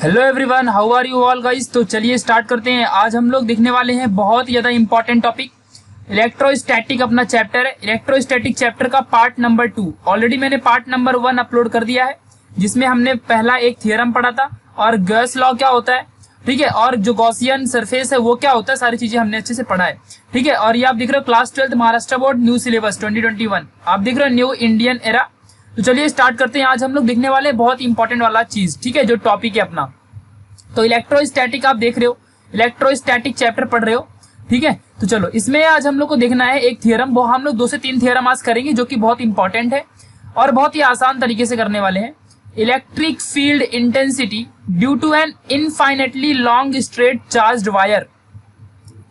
Hello everyone, how are you all guys. तो चलिए start करते हैं। आज हम लोग देखने वाले हैं बहुत ही ज्यादा इंपॉर्टेंट टॉपिक, इलेक्ट्रोस्टैटिक अपना चैप्टर है। इलेक्ट्रोस्टैटिक चैप्टर का पार्ट नंबर 2 ऑलरेडी मैंने पार्ट नंबर 1 अपलोड कर दिया है, जिसमें हमने पहला एक थ्योरम पढ़ा था और गॉस लॉ क्या होता है, ठीक है, और जो गॉसियन सरफेस है वो क्या होता है, सारी चीजें हमने अच्छे से पढ़ा है, ठीक है। और ये आप देख रहे हो class 12 Maharashtra board new syllabus 2021, आप देख रहे हो न्यू इंडियन एरा। तो चलिए स्टार्ट करते हैं। आज हम लोग देखने वाले हैं बहुत इंपॉर्टेंट वाला चीज, ठीक है, जो टॉपिक है अपना। तो इलेक्ट्रोस्टैटिक आप देख रहे हो, इलेक्ट्रोस्टैटिक चैप्टर पढ़ रहे हो, ठीक है। तो चलो इसमें आज हम लोग को देखना है एक थ्योरम, वो हम लोग 2 से 3 थ्योरम आज करेंगे जो कि बहुत इंपॉर्टेंट है और बहुत ही आसान तरीके से करने वाले हैं। Electric field intensity due to an infinitely long straight charged wire.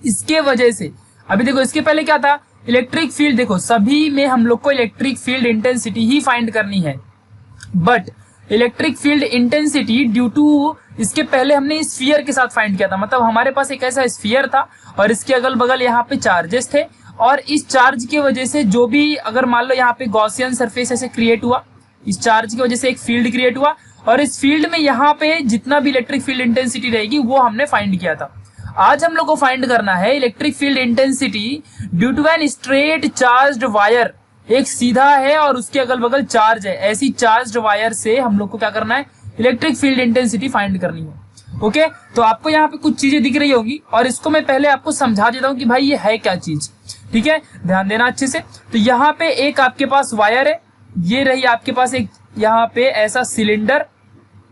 इसके वजह से अभी देखो, इसके पहले क्या था, इलेक्ट्रिक फील्ड। देखो सभी में हम लोग को इलेक्ट्रिक फील्ड इंटेंसिटी ही फाइंड करनी है, but electric field intensity due to, इसके पहले हमने स्फीयर के साथ फाइंड किया था। मतलब हमारे पास एक ऐसा स्फीयर था और इसके अगल बगल यहाँ पे चार्जेस थे, और इस चार्ज की वजह से जो भी, अगर मान लो यहाँ पे गॉसियन सरफेस ऐसे क्रिएट हुआ, इस चार्ज की वजह से एक फील्ड क्रिएट हुआ, और इस फील्ड में यहाँ पे जितना भी इलेक्ट्रिक फील्ड इंटेंसिटी रहेगी वो हमने फाइंड किया था। आज हम लोग को फाइंड करना है electric field intensity due to an straight charged wire. एक सीधा है और उसके अगल बगल चार्ज है, ऐसी चार्ज्ड वायर से हम लोग को क्या करना है, इलेक्ट्रिक फील्ड इंटेंसिटी फाइंड करनी है। ओके, तो आपको यहाँ पे कुछ चीजें दिख रही होंगी और इसको मैं पहले आपको समझा देता हूँ कि भाई ये है क्या चीज, ठीक है, ध्यान देना अच्छे से। तो यहाँ पे एक आपके पास वायर है, ये रही आपके पास एक यहाँ पे ऐसा सिलेंडर,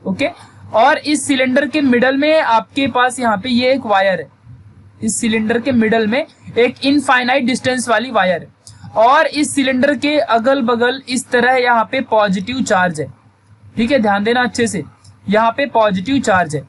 ओके, और इस सिलेंडर के मिडल में आपके पास यहाँ पे ये एक वायर है, इस सिलेंडर के मिडल में एक इनफाइनाइट डिस्टेंस वाली वायर है, और इस सिलेंडर के अगल बगल इस तरह यहाँ पे पॉजिटिव चार्ज है, ठीक है, ध्यान देना अच्छे से, यहाँ पे पॉजिटिव चार्ज है,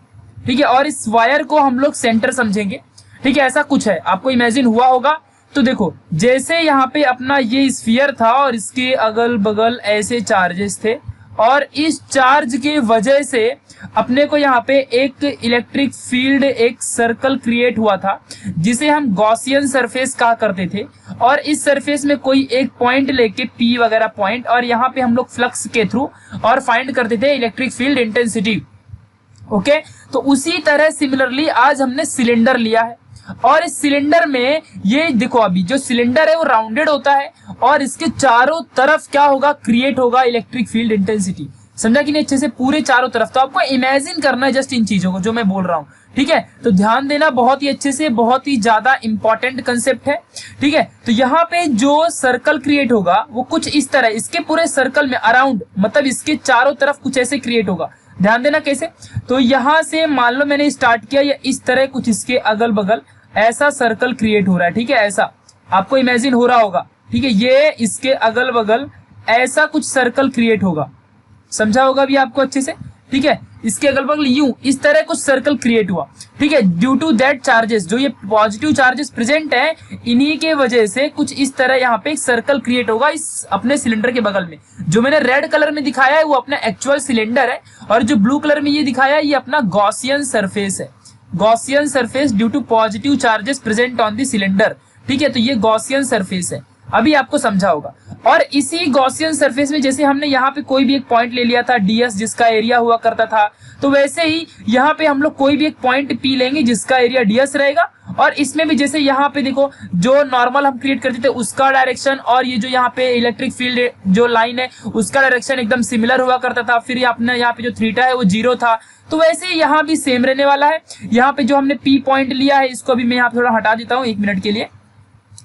ठीक है। और इस वायर को हम लोग सेंटर समझेंगे, ठीक है, ऐसा कुछ है, आपको इमेजिन हुआ होगा। तो देखो जैसे यहाँ पे अपना ये स्फीयर था और इसके अगल बगल ऐसे चार्जेस थे, और इस चार्ज के वजह से अपने को यहाँ पे एक इलेक्ट्रिक फील्ड, एक सर्कल क्रिएट हुआ था जिसे हम गॉसियन सरफेस कहा करते थे। और इस सरफेस में कोई एक पॉइंट लेके पी वगैरह पॉइंट, और यहाँ पे हम लोग फ्लक्स के थ्रू और फाइंड करते थे इलेक्ट्रिक फील्ड इंटेंसिटी। ओके, तो उसी तरह सिमिलरली आज हमने सिलेंडर लिया है, और इस सिलेंडर में ये देखो, अभी जो सिलेंडर है वो राउंडेड होता है और इसके चारों तरफ क्या होगा, क्रिएट होगा इलेक्ट्रिक फील्ड इंटेंसिटी। समझा कि नहीं अच्छे से, पूरे चारों तरफ। तो आपको इमेजिन करना है जस्ट इन चीजों को जो मैं बोल रहा हूँ, ठीक है। तो ध्यान देना बहुत ही अच्छे से, बहुत ही ज्यादा इंपॉर्टेंट कंसेप्ट है, ठीक है। तो यहाँ पे जो सर्कल क्रिएट होगा वो कुछ इस तरह, इसके पूरे सर्कल में अराउंड, मतलब इसके चारों तरफ कुछ ऐसे क्रिएट होगा। ध्यान देना कैसे, तो यहाँ से मान लो मैंने स्टार्ट किया, या इस तरह कुछ इसके अगल बगल ऐसा सर्कल क्रिएट हो रहा है, ठीक है, ऐसा आपको इमेजिन हो रहा होगा, ठीक है। ये इसके अगल बगल ऐसा कुछ सर्कल क्रिएट होगा, समझा होगा भी आपको अच्छे से, ठीक है। इसके अगल बगल यूं इस तरह कुछ सर्कल क्रिएट हुआ, ठीक है, ड्यू टू दैट चार्जेस, जो ये पॉजिटिव चार्जेस प्रेजेंट है, इन्हीं के वजह से कुछ इस तरह यहाँ पे एक सर्कल क्रिएट होगा इस अपने सिलेंडर के बगल में। जो मैंने रेड कलर में दिखाया है वो अपना एक्चुअल सिलेंडर है, और जो ब्लू कलर में ये दिखाया है ये अपना गॉसियन सरफेस है। Gaussian surface due to positive charges present on the cylinder, ठीक है। तो ये गॉसियन सरफेस है, अभी आपको समझा होगा। और इसी गॉसियन सरफेस में जैसे हमने यहाँ पे कोई भी एक पॉइंट ले लिया था ds, जिसका एरिया हुआ करता था, तो वैसे ही यहाँ पे हम लोग कोई भी एक पॉइंट p लेंगे जिसका एरिया ds रहेगा, और इसमें भी जैसे यहाँ पे देखो जो नॉर्मल हम क्रिएट करते थे उसका डायरेक्शन, और ये जो यहाँ पे इलेक्ट्रिक फील्ड जो लाइन है उसका डायरेक्शन एकदम सिमिलर हुआ करता था। फिर अपना यहाँ पे जो थीटा है वो 0 था, तो वैसे ही यहाँ भी सेम रहने वाला है। यहाँ पे जो हमने p पॉइंट लिया है, इसको भी मैं यहाँ पे थोड़ा हटा देता हूँ 1 मिनट के लिए,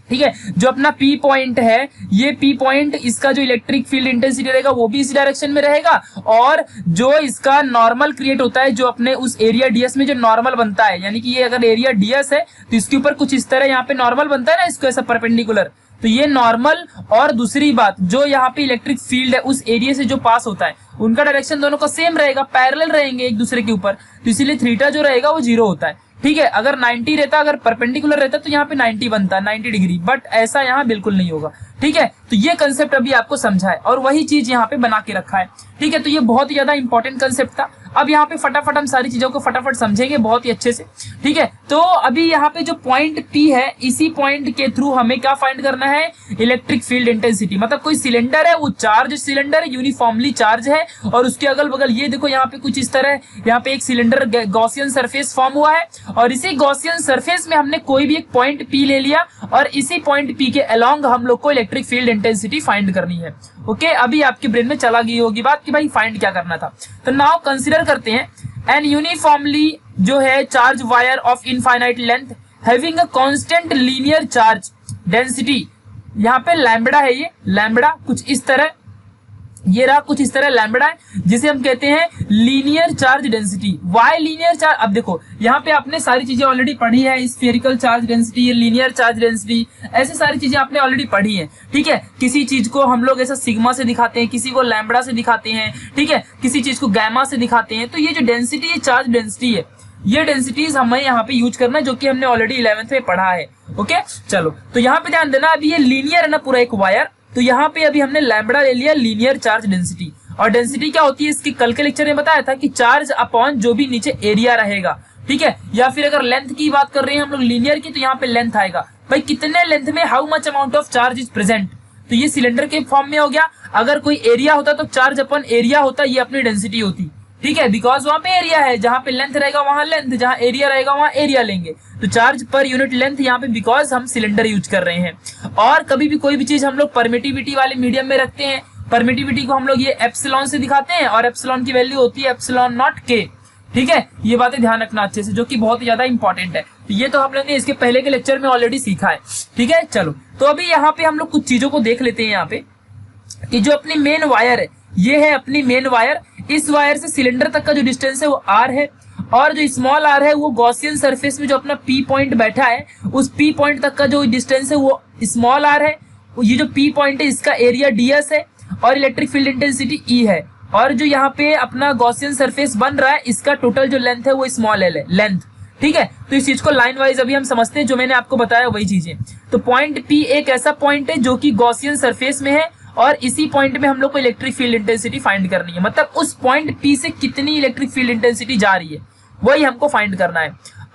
ठीक है। जो अपना P पॉइंट है, ये P पॉइंट, इसका जो इलेक्ट्रिक फील्ड इंटेंसिटी रहेगा वो भी इसी डायरेक्शन में रहेगा, और जो इसका नॉर्मल क्रिएट होता है, जो अपने उस एरिया ds में जो नॉर्मल बनता है, यानी कि ये अगर एरिया ds है तो इसके ऊपर कुछ इस तरह यहाँ पे नॉर्मल बनता है ना, इसको ऐसा परपेंडिकुलर, तो ये नॉर्मल, और दूसरी बात जो यहाँ पे इलेक्ट्रिक फील्ड है उस एरिया से जो पास होता है उनका डायरेक्शन दोनों का सेम रहेगा, पैरेलल रहेंगे एक दूसरे के ऊपर, तो इसीलिए थीटा जो रहेगा वो 0 होता है, ठीक है। अगर 90 रहता, अगर परपेंडिकुलर रहता तो यहाँ पे 90 बनता है, 90 डिग्री, बट ऐसा यहाँ बिल्कुल नहीं होगा, ठीक है। तो ये कंसेप्ट अभी आपको समझा है और वही चीज यहाँ पे बना के रखा है, ठीक है। तो ये बहुत ही ज्यादा इंपॉर्टेंट कंसेप्ट था। अब यहाँ पे फटाफट हम सारी चीजों को फटाफट समझेंगे बहुत ही अच्छे से, ठीक है। तो अभी यहाँ पे जो पॉइंट P है, इसी पॉइंट के थ्रू हमें क्या फाइंड करना है, इलेक्ट्रिक फील्ड इंटेंसिटी। मतलब कोई सिलेंडर है, वो चार्ज सिलेंडर यूनिफॉर्मली चार्ज है, और उसके अगल बगल ये देखो यहाँ पे कुछ इस तरह, यहाँ पे एक सिलेंडर गॉसियन सरफेस फॉर्म हुआ है, और इसी गॉसियन सरफेस में हमने कोई भी एक पॉइंट P ले लिया, और इसी पॉइंट P के अलोंग हम लोग को इलेक्ट्रिक फील्ड इंटेंसिटी फाइंड करनी है। ओके, अभी आपके ब्रेन में चला गई होगी बात कि भाई फाइंड क्या करना था। तो नाउ कंसीडर करते हैं एन यूनिफॉर्मली जो है charge wire of infinite length having a constant linear charge density. यहाँ पे लैम्बडा है, ये लैम्बडा कुछ इस तरह, ये रहा कुछ इस तरह लैम्बडा है, जिसे हम कहते हैं linear charge density. Why linear charge, अब देखो यहाँ पे आपने सारी चीजें ऑलरेडी पढ़ी है, spherical charge density, linear charge density, ऐसी सारी चीजें आपने ऑलरेडी पढ़ी है, ठीक है। किसी चीज को हम लोग ऐसा सिग्मा से दिखाते हैं, किसी को लैम्बडा से दिखाते हैं, ठीक है, किसी चीज को गैमा से दिखाते हैं। तो ये जो डेंसिटी है, चार्ज डेंसिटी है, ये डेंसिटीज हमें यहाँ पे यूज करना है, जो कि हमने ऑलरेडी 11th में पढ़ा है। ओके चलो, तो यहाँ पे ध्यान देना, अभी ये लीनियर है ना पूरा एक वायर, तो यहाँ पे अभी हमने लैम्बडा ले लिया, लीनियर चार्ज डेंसिटी। और डेंसिटी क्या होती है, इसकी कल के लेक्चर में बताया था कि चार्ज अपॉन जो भी नीचे एरिया रहेगा, ठीक है। या फिर अगर लेंथ की बात कर रहे हैं हम लोग लीनियर की, तो यहाँ पे लेंथ आएगा, भाई कितने लेंथ में how much amount of charge is present. तो ये सिलेंडर के फॉर्म में हो गया। अगर कोई एरिया होता तो चार्ज अपॉन एरिया होता, ये अपनी डेंसिटी होती, ठीक है, बिकॉज वहां पे एरिया है, जहां पे लेंथ रहेगा वहां लेंथ, जहां एरिया रहेगा वहां एरिया लेंगे। तो चार्ज पर यूनिट लेंथ यहाँ पे, बिकॉज हम सिलेंडर यूज कर रहे हैं। और कभी भी कोई भी चीज हम लोग परमिटिविटी वाले मीडियम में रखते हैं, परमिटिविटी को हम लोग ये एप्सिलॉन से दिखाते हैं, और एप्सिलॉन की वैल्यू होती है एप्सिलॉन नॉट के, ठीक है। ये बातें ध्यान रखना अच्छे से, जो कि बहुत ही ज्यादा इंपॉर्टेंट है। तो ये तो हम लोग ने इसके पहले के लेक्चर में ऑलरेडी सीखा है, ठीक है। चलो, तो अभी यहाँ पे हम लोग कुछ चीजों को देख लेते हैं। यहाँ पे कि जो अपनी मेन वायर है, ये है अपनी मेन वायर। इस वायर से सिलेंडर तक का जो डिस्टेंस है वो R है, और जो स्मॉल r है वो गॉसियन सरफेस में जो अपना P पॉइंट बैठा है, उस P पॉइंट तक का जो डिस्टेंस है वो स्मॉल r है। ये जो P पॉइंट है इसका एरिया ds है, और इलेक्ट्रिक फील्ड इंटेंसिटी E है। और जो यहाँ पे अपना गॉसियन सरफेस बन रहा है, इसका टोटल जो लेंथ है वो स्मॉल l है, लेंथ, ठीक है। तो इस चीज को लाइन वाइज अभी हम समझते हैं, जो मैंने आपको बताया वही चीजें। तो पॉइंट P एक ऐसा पॉइंट है जो कि गॉसियन सरफेस में है, और इसी पॉइंट में हम लोग को इलेक्ट्रिक फील्ड इंटेंसिटी फाइंड करनी है। मतलब उस पॉइंट P से कितनी इलेक्ट्रिक फील्ड इंटेंसिटी जा रही है, वही हमको फाइंड करना है।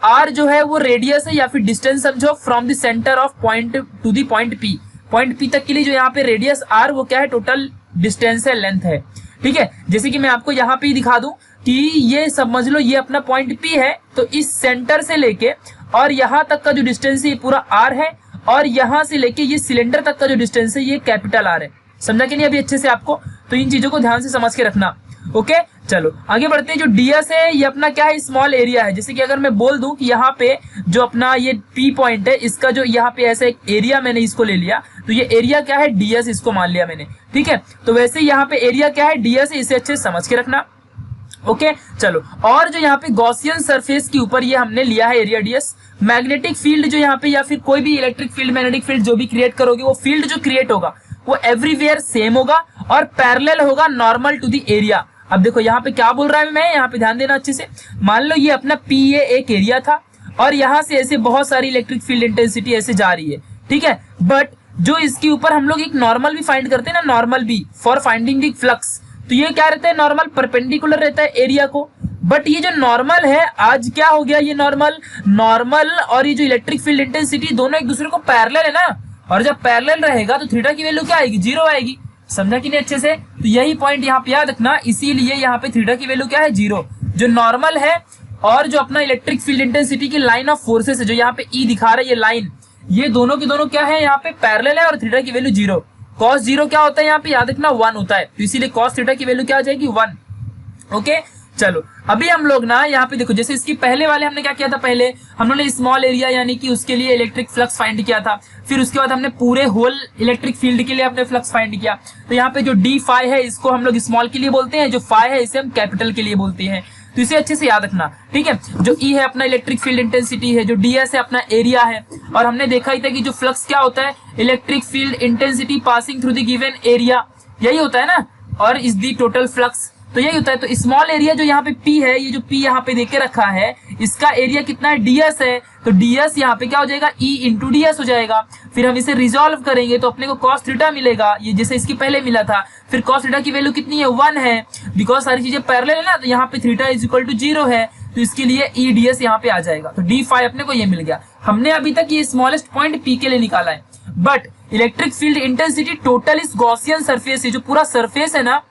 R जो है वो रेडियस है, या फिर डिस्टेंस समझो, from the centre of point two the point P। Point P तक के लिए जो यहाँ पे रेडियस R, वो क्या है, टोटल डिस्टेंस है, लेंथ है, ठीक है। जैसे कि मैं आपको यहाँ पे ही दिखा दूं कि ये समझ लो, ये अपना पॉइंट P है, तो इस सेंटर से लेके और यहाँ तक का जो डिस्टेंस है ये पूरा R है, और यहाँ से लेके ये सिलेंडर तक का जो डिस्टेंस है ये कैपिटल R है। समझा कि नहीं अभी अच्छे से आपको? तो इन चीजों को ध्यान से समझ के रखना। ओके चलो आगे बढ़ते हैं। जो ds है ये अपना क्या है, स्मॉल एरिया है। जैसे कि अगर मैं बोल दूं कि यहाँ पे जो अपना ये P पॉइंट है, इसका जो यहाँ पे ऐसा एक एरिया मैंने इसको ले लिया, तो ये एरिया क्या है, ds इसको मान लिया मैंने, ठीक है। तो वैसे यहाँ पे एरिया क्या है, ds है, इसे अच्छे से समझ के रखना। ओके चलो, और जो यहाँ पे गॉसियन सरफेस के ऊपर ये हमने लिया है एरिया ds। मैग्नेटिक फील्ड जो यहाँ पे, या फिर कोई भी इलेक्ट्रिक फील्ड, मैग्नेटिक फील्ड जो भी क्रिएट करोगे, वो फील्ड जो क्रिएट होगा वो एवरीवेयर सेम होगा और पैरेलल होगा नॉर्मल टू द एरिया। अब देखो यहाँ पे क्या बोल रहा है मैं, यहाँ पे ध्यान देना अच्छे से। मान लो ये अपना PA एक एरिया था, और यहाँ से ऐसे बहुत सारी इलेक्ट्रिक फील्ड इंटेंसिटी ऐसे जा रही है, ठीक है। बट जो इसके ऊपर हम लोग एक नॉर्मल भी फाइंड करते हैं ना, नॉर्मल भी फॉर फाइंडिंग द फ्लक्स, तो ये क्या रहता है, नॉर्मल परपेंडिकुलर रहता है एरिया को। बट ये जो नॉर्मल है, आज क्या हो गया, ये नॉर्मल और ये जो इलेक्ट्रिक फील्ड इंटेंसिटी दोनों एक दूसरे को पैरेलल है ना, और जब पैरेलल रहेगा तो थीटा की वैल्यू क्या आएगी, 0 आएगी। समझा कि नहीं अच्छे से? तो यही पॉइंट यहाँ पे याद रखना, इसीलिए यहाँ पे थीटा की वैल्यू क्या है, 0। जो नॉर्मल है और जो अपना इलेक्ट्रिक फील्ड इंटेंसिटी की लाइन ऑफ फोर्सेस है, जो यहाँ पे E दिखा रहा है ये लाइन, ये दोनों के दोनों क्या है, यहाँ पे पैरेलल है, और थीटा की वैल्यू 0। cos 0 क्या होता है यहाँ पे, याद रखना 1 होता है, तो इसीलिए cos थीटा की वैल्यू क्या आ जाएगी, 1। ओके चलो, अभी हम लोग ना यहाँ पे देखो, जैसे इसकी पहले वाले हमने क्या किया था, पहले हम लोगों ने स्मॉल एरिया यानी कि उसके लिए इलेक्ट्रिक फ्लक्स फाइंड किया था। फिर उसके बाद हमने पूरे होल इलेक्ट्रिक फील्ड के लिए अपने फ्लक्स फाइंड किया। तो यहाँ पे जो d फाई है इसको हम लोग स्मॉल के लिए बोलते हैं, जो फाई है इसे हम कैपिटल के लिए बोलते हैं। तो इसे अच्छे से याद रखना, ठीक है। जो E है अपना इलेक्ट्रिक फील्ड इंटेंसिटी है, जो ds है अपना एरिया है, और हमने देखा ही था कि जो फ्लक्स क्या होता है, electric field intensity passing through the given area, यही होता है ना, और इज द टोटल फ्लक्स। तो यही होता है। तो स्मॉल एरिया जो यहाँ पे P है, ये जो P यहाँ पे देके रखा है, इसका एरिया कितना है, ds है। तो ds यहाँ पे क्या हो जाएगा, E इंटू ds हो जाएगा। फिर हम इसे रिजॉल्व करेंगे तो अपने को cos थीटा मिलेगा, ये जैसे इसकी पहले मिला था। फिर cos थीटा की वैल्यू कितनी है, 1 है, बिकॉज सारी चीजें पैरेलल है ना, तो यहाँ पे थीटा इज इक्वल टू 0 है, तो इसके लिए E ds यहाँ पे आ जाएगा। तो d फाई अपने को ये मिल गया। हमने अभी तक ये स्मॉलेस्ट पॉइंट P के लिए निकाला है, but electric field intensity total इस गॉसियन सरफेस है, जो पूरा सरफेस है ना,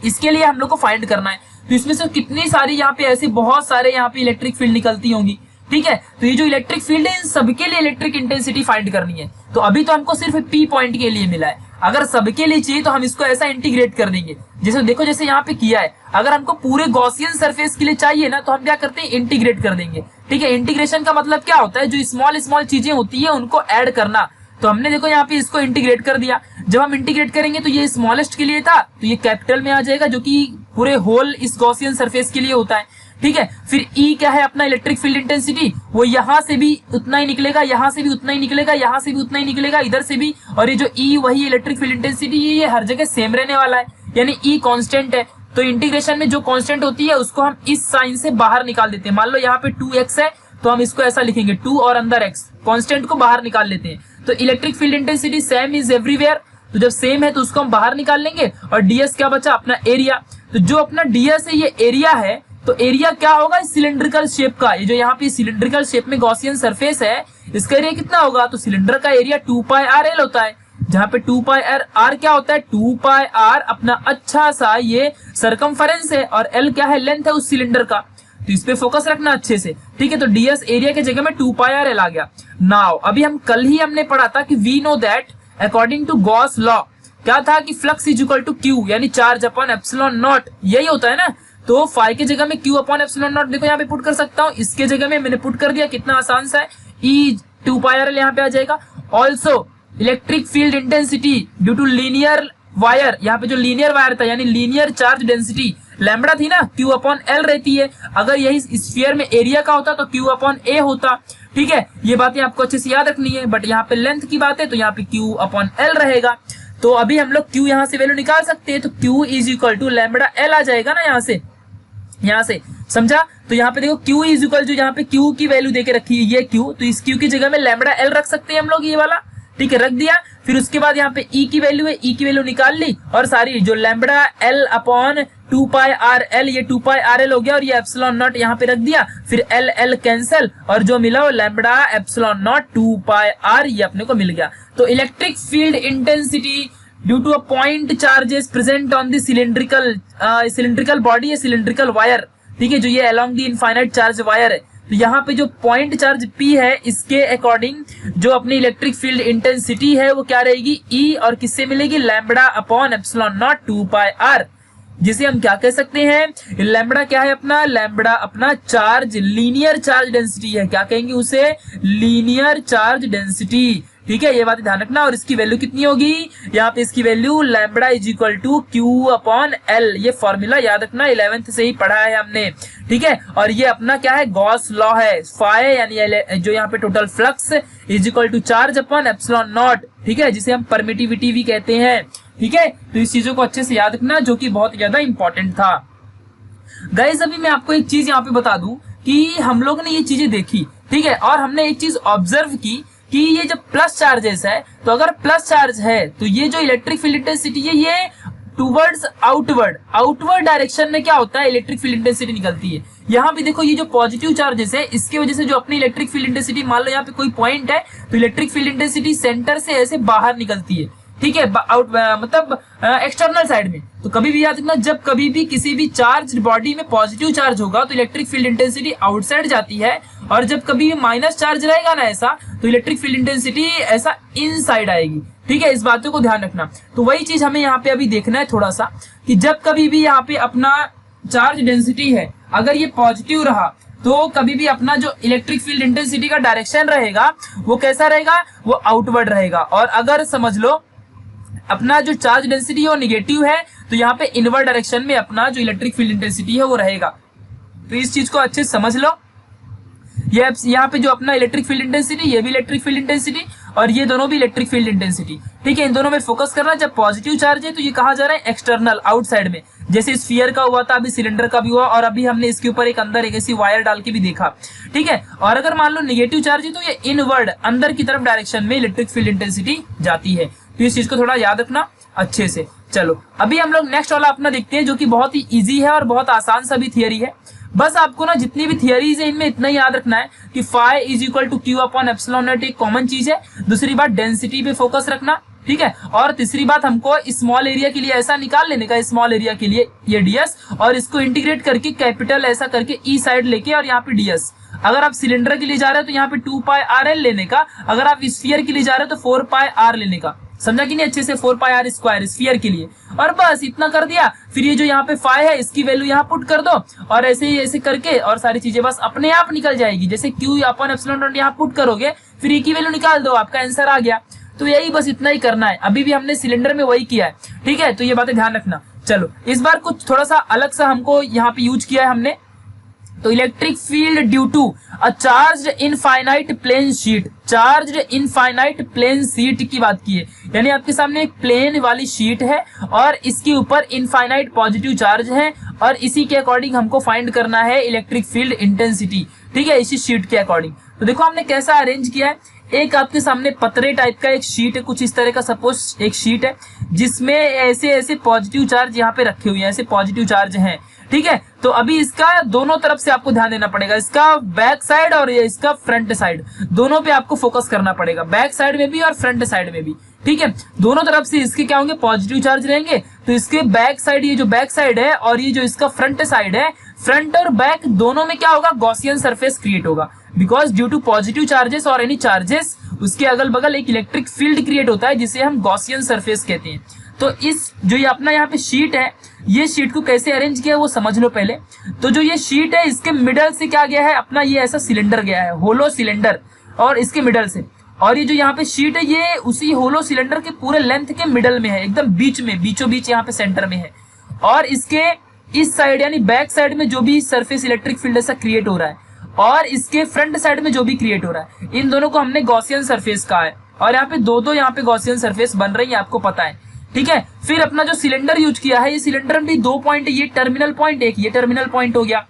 इसके लिए हम लोग को फाइंड करना है। तो इसमें से कितनी सारी यहाँ पे ऐसे बहुत सारे यहाँ पे इलेक्ट्रिक फील्ड निकलती होंगी, ठीक है। तो ये जो इलेक्ट्रिक फील्ड है, इन सबके लिए इलेक्ट्रिक इंटेंसिटी फाइंड करनी है। तो अभी तो हमको सिर्फ P पॉइंट के लिए मिला है, अगर सबके लिए चाहिए तो हम इसको ऐसा इंटीग्रेट कर देंगे। जैसे देखो, जैसे यहाँ पे किया है, अगर हमको पूरे गॉसियन सरफेस के लिए चाहिए ना, तो हम क्या करते हैं, इंटीग्रेट कर देंगे, ठीक है। इंटीग्रेशन का मतलब क्या होता है, जो स्मॉल स्मॉल चीजें होती है उनको ऐड करना। तो हमने देखो यहाँ पे इसको इंटीग्रेट कर दिया। जब हम इंटीग्रेट करेंगे तो ये स्मॉलेस्ट के लिए था, तो ये कैपिटल में आ जाएगा, जो कि पूरे होल इस गॉसियन सरफेस के लिए होता है, ठीक है। फिर E क्या है अपना इलेक्ट्रिक फील्ड इंटेंसिटी, वो यहाँ से भी उतना ही निकलेगा, यहाँ से भी उतना ही निकलेगा, यहाँ से भी उतना ही निकलेगा, इधर से भी। और ये जो E वही इलेक्ट्रिक फील्ड इंटेंसिटी, ये हर जगह सेम रहने वाला है, यानी E कांस्टेंट है। तो इंटीग्रेशन में जो कांस्टेंट होती है उसको हम इस साइन से बाहर निकाल देते हैं। मान लो यहाँ पे 2x है, तो हम इसको ऐसा लिखेंगे 2 और अंदर x, कांस्टेंट को बाहर निकाल लेते हैं। तो electric field intensity same is everywhere, तो जब सेम है तो उसको हम बाहर निकाल लेंगे। और ds क्या बचा, अपना एरिया। तो जो अपना ds है, ये एरिया है। तो एरिया क्या होगा, सिलिंड्रिकल शेप का, ये जो यहाँ पे सिलिंड्रिकल शेप में गॉसियन सरफेस है, इसका एरिया कितना होगा, तो सिलेंडर का एरिया 2 पाई r l होता है, जहाँ पे 2 पाई r क्या होता है, 2 पाई r अपना अच्छा सा ये सरकमफरेंस है, और l क्या है, लेंथ है उस सिलेंडर का। तो इस पे फोकस रखना अच्छे से, ठीक है। तो ds एरिया के जगह में 2 पाई r l आ गया। नाउ अभी हम कल ही हमने पढ़ा था कि we know that according to Gauss law क्या था, कि flux is equal to Q, यानी चार्ज अपॉन एप्सिलॉन नॉट, यही होता है ना। तो फाई के जगह में Q अपॉन एप्सिलॉन नॉट देखो यहाँ पे पुट कर सकता हूँ, इसके जगह में मैंने पुट कर दिया, कितना आसान सा है, E 2 पाई r l यहाँ पे आ जाएगा। Also electric field intensity due to linear wire, यहाँ पे जो लीनियर वायर था, यानी लीनियर चार्ज डेंसिटी लैम्बडा थी ना, Q अपॉन L रहती है। अगर यही स्फीयर में एरिया का होता तो Q अपॉन A होता, ठीक है। ये बातें आपको अच्छे से याद रखनी है, बट यहाँ पे लेंथ की बात है तो यहाँ पे Q अपॉन L रहेगा। तो अभी हम लोग Q यहाँ से वैल्यू निकाल सकते हैं, तो Q is equal to lambda L आ जाएगा ना, यहाँ से समझा। तो यहाँ पे देखो Q इज इक्वल टू, यहाँ पे Q की वैल्यू देके रखी है ये Q, तो इस Q की जगह में लैम्बडा L रख सकते हैं हम लोग, ये वाला, ठीक है, रख दिया। फिर उसके बाद यहाँ पे E की वैल्यू है, E की वैल्यू निकाल ली, और सारी जो lambda L upon 2 pi r l, ये 2 पाई r l हो गया, और ये एप्सिलॉन नॉट यहाँ पे रख दिया। फिर L L कैंसल, और जो मिला वो lambda epsilon naught 2 pi r, ये अपने को मिल गया। तो electric field intensity due to a point charges present on the cylindrical body, cylindrical wire, ठीक है, जो ये along the infinite charge wire है। तो यहाँ पे जो पॉइंट चार्ज P है, इसके अकॉर्डिंग जो अपनी इलेक्ट्रिक फील्ड इंटेंसिटी है वो क्या रहेगी, E, और किससे मिलेगी, lambda upon epsilon naught 2 pi r, जिसे हम क्या कह सकते हैं, लैम्बडा क्या है अपना, लैम्बडा अपना चार्ज, लीनियर चार्ज डेंसिटी है, क्या कहेंगे उसे, लीनियर चार्ज डेंसिटी, ठीक है। ये बात ध्यान रखना। और इसकी वैल्यू कितनी होगी, यहाँ पे इसकी value lambda is equal to Q upon L, ये फॉर्मूला याद रखना, 11th से ही पढ़ा है हमने, ठीक है। और ये अपना क्या है, गॉस लॉ है, फाई यानी जो यहाँ पे total flux is equal to charge upon epsilon naught, ठीक है, जिसे हम परमिटिविटी भी कहते हैं, ठीक है। तो इस चीजों को अच्छे से याद रखना, जो कि बहुत ज्यादा इंपॉर्टेंट था। गाइस अभी मैं आपको एक चीज यहाँ पे बता दूं कि हम लोग ने ये चीजें देखी, ठीक है, और हमने एक चीज ऑब्जर्व की कि ये जब प्लस चार्जेस है, तो अगर प्लस चार्ज है तो ये जो इलेक्ट्रिक फील्ड इंटेंसिटी है, ये टूवर्ड्स आउटवर्ड डायरेक्शन में क्या होता है, इलेक्ट्रिक फील्ड इंटेंसिटी निकलती है। यहाँ भी देखो, ये जो पॉजिटिव चार्जेस है, इसकी वजह से जो अपनी इलेक्ट्रिक फील्ड इंटेंसिटी, मान लो यहाँ पे कोई पॉइंट है, तो इलेक्ट्रिक फील्ड इंटेंसिटी सेंटर से ऐसे बाहर निकलती है, ठीक है, मतलब एक्सटर्नल साइड में। तो कभी भी याद रखना, जब कभी भी किसी भी चार्ज बॉडी में पॉजिटिव चार्ज होगा तो इलेक्ट्रिक फील्ड इंटेंसिटी आउटसाइड जाती है, और जब कभी भी माइनस चार्ज रहेगा ना ऐसा, तो इलेक्ट्रिक फील्ड इंटेंसिटी ऐसा इनसाइड आएगी, ठीक है। इस बातों को ध्यान रखना। तो वही चीज हमें यहाँ पे अभी देखना है थोड़ा सा, कि जब कभी भी यहाँ पे अपना चार्ज डेंसिटी है, अगर ये पॉजिटिव रहा, तो कभी भी अपना जो इलेक्ट्रिक फील्ड इंटेंसिटी का डायरेक्शन रहेगा वो कैसा रहेगा, वो आउटवर्ड रहेगा। और अगर समझ लो अपना जो चार्ज डेंसिटी है वो निगेटिव है, तो यहाँ पे इनवर्ड डायरेक्शन में अपना जो इलेक्ट्रिक फील्ड इंटेंसिटी है वो रहेगा। तो इस चीज को अच्छे से समझ लो। ये यहाँ पे जो अपना इलेक्ट्रिक फील्ड इंटेंसिटी, ये भी इलेक्ट्रिक फील्ड इंटेंसिटी, और ये दोनों भी इलेक्ट्रिक फील्ड इंटेंसिटी, ठीक है। इन दोनों में फोकस करना। जब पॉजिटिव चार्ज है तो ये कहा जा रहा है एक्सटर्नल, आउटसाइड में, जैसे स्फीयर का हुआ था, अभी सिलेंडर का भी हुआ, और अभी हमने इसके ऊपर एक अंदर एक ऐसी वायर डाल के भी देखा, ठीक है। और अगर मान लो नेगेटिव चार्ज है तो ये इनवर्ड अंदर की तरफ डायरेक्शन में इलेक्ट्रिक फील्ड इंटेंसिटी जाती है। तो इस चीज को थोड़ा याद रखना अच्छे से। चलो अभी हम लोग नेक्स्ट वाला अपना देखते हैं, जो कि बहुत ही इजी है और बहुत आसान सा भी थियरी है। बस आपको ना जितनी भी थियरीज है इनमें इतना ही याद रखना है कि phi is equal to Q upon epsilon naught एक कॉमन चीज है। दूसरी बात डेंसिटी पे फोकस रखना, ठीक है। और तीसरी बात हमको स्मॉल एरिया के लिए ऐसा निकाल लेने का, स्मॉल एरिया के लिए ये ds, और इसको इंटीग्रेट करके कैपिटल ऐसा करके ई साइड लेके और यहाँ पे ds। अगर आप सिलेंडर के लिए जा रहे हो तो यहाँ पे 2 पाई आर एल लेने का, अगर आप स्फीयर के लिए जा रहे हो तो 4 पाई आर लेने का। समझा कि नहीं अच्छे से, 4 पाई आर स्क्वायर स्फीयर के लिए। और बस इतना कर दिया। फिर ये जो यहाँ पे फाई है इसकी वैल्यू यहाँ पुट कर दो, और ऐसे ही ऐसे करके और सारी चीजें बस अपने आप निकल जाएगी। जैसे क्यू अपॉन एप्सिलॉन नॉट यहाँ पुट करोगे, फिर ई की वैल्यू निकाल दो, आपका आंसर आ गया। तो यही बस इतना ही करना है। अभी भी हमने सिलेंडर में वही किया है, ठीक है। तो ये बातें ध्यान रखना। चलो इस बार कुछ थोड़ा सा अलग सा हमको यहाँ पे यूज किया है हमने। तो electric field due to a charged infinite plane sheet, charged infinite plane sheet की बात की है। यानी आपके सामने एक प्लेन वाली शीट है और इसके ऊपर इनफाइनाइट पॉजिटिव चार्ज है, और इसी के अकॉर्डिंग हमको फाइंड करना है इलेक्ट्रिक फील्ड इंटेंसिटी, ठीक है, इसी शीट के अकॉर्डिंग। तो देखो हमने कैसा अरेंज किया है। एक आपके सामने पतरे टाइप का एक शीट है, कुछ इस तरह का सपोज एक शीट है, जिसमें ऐसे ऐसे पॉजिटिव चार्ज यहाँ पे रखे हुए हैं, ऐसे पॉजिटिव चार्ज हैं, ठीक है। तो अभी इसका दोनों तरफ से आपको ध्यान देना पड़ेगा, इसका बैक साइड और ये इसका फ्रंट साइड, दोनों पे आपको फोकस करना पड़ेगा, बैक साइड में भी और फ्रंट साइड में भी, ठीक है। दोनों तरफ से इसके क्या होंगे, पॉजिटिव चार्ज रहेंगे। तो इसके बैक साइड, ये जो बैक साइड है और ये जो इसका फ्रंट साइड है, फ्रंट और बैक दोनों में क्या होगा, गॉसियन सरफेस क्रिएट होगा। Because due to positive charges और एनी चार्जेस उसके अगल बगल एक इलेक्ट्रिक फील्ड क्रिएट होता है, जिसे हम गॉसियन सरफेस कहते हैं। तो इस जो ये अपना यहाँ पे शीट है, ये शीट को कैसे अरेंज किया है वो समझ लो पहले। तो जो ये शीट है इसके मिडल से क्या गया है, अपना ये ऐसा सिलेंडर गया है, होलो सिलेंडर, और इसके मिडल से, और ये जो यहाँ पे शीट है ये उसी होलो सिलेंडर के पूरे लेंथ के मिडल में है, एकदम बीच में, बीचों बीच यहाँ पे सेंटर में है। और इसके इस साइड यानी बैक साइड में जो भी सरफेस इलेक्ट्रिक फील्ड ऐसा क्रिएट हो रहा है, और इसके फ्रंट साइड में जो भी क्रिएट हो रहा है, इन दोनों को हमने गॉसियन सरफेस कहा है। और यहाँ पे दो यहाँ पे गॉसियन सरफेस बन रही है, आपको पता है, ठीक है। फिर अपना जो सिलेंडर यूज किया है, ये सिलेंडर में भी 2 पॉइंट, ये टर्मिनल पॉइंट, एक ये टर्मिनल पॉइंट हो गया,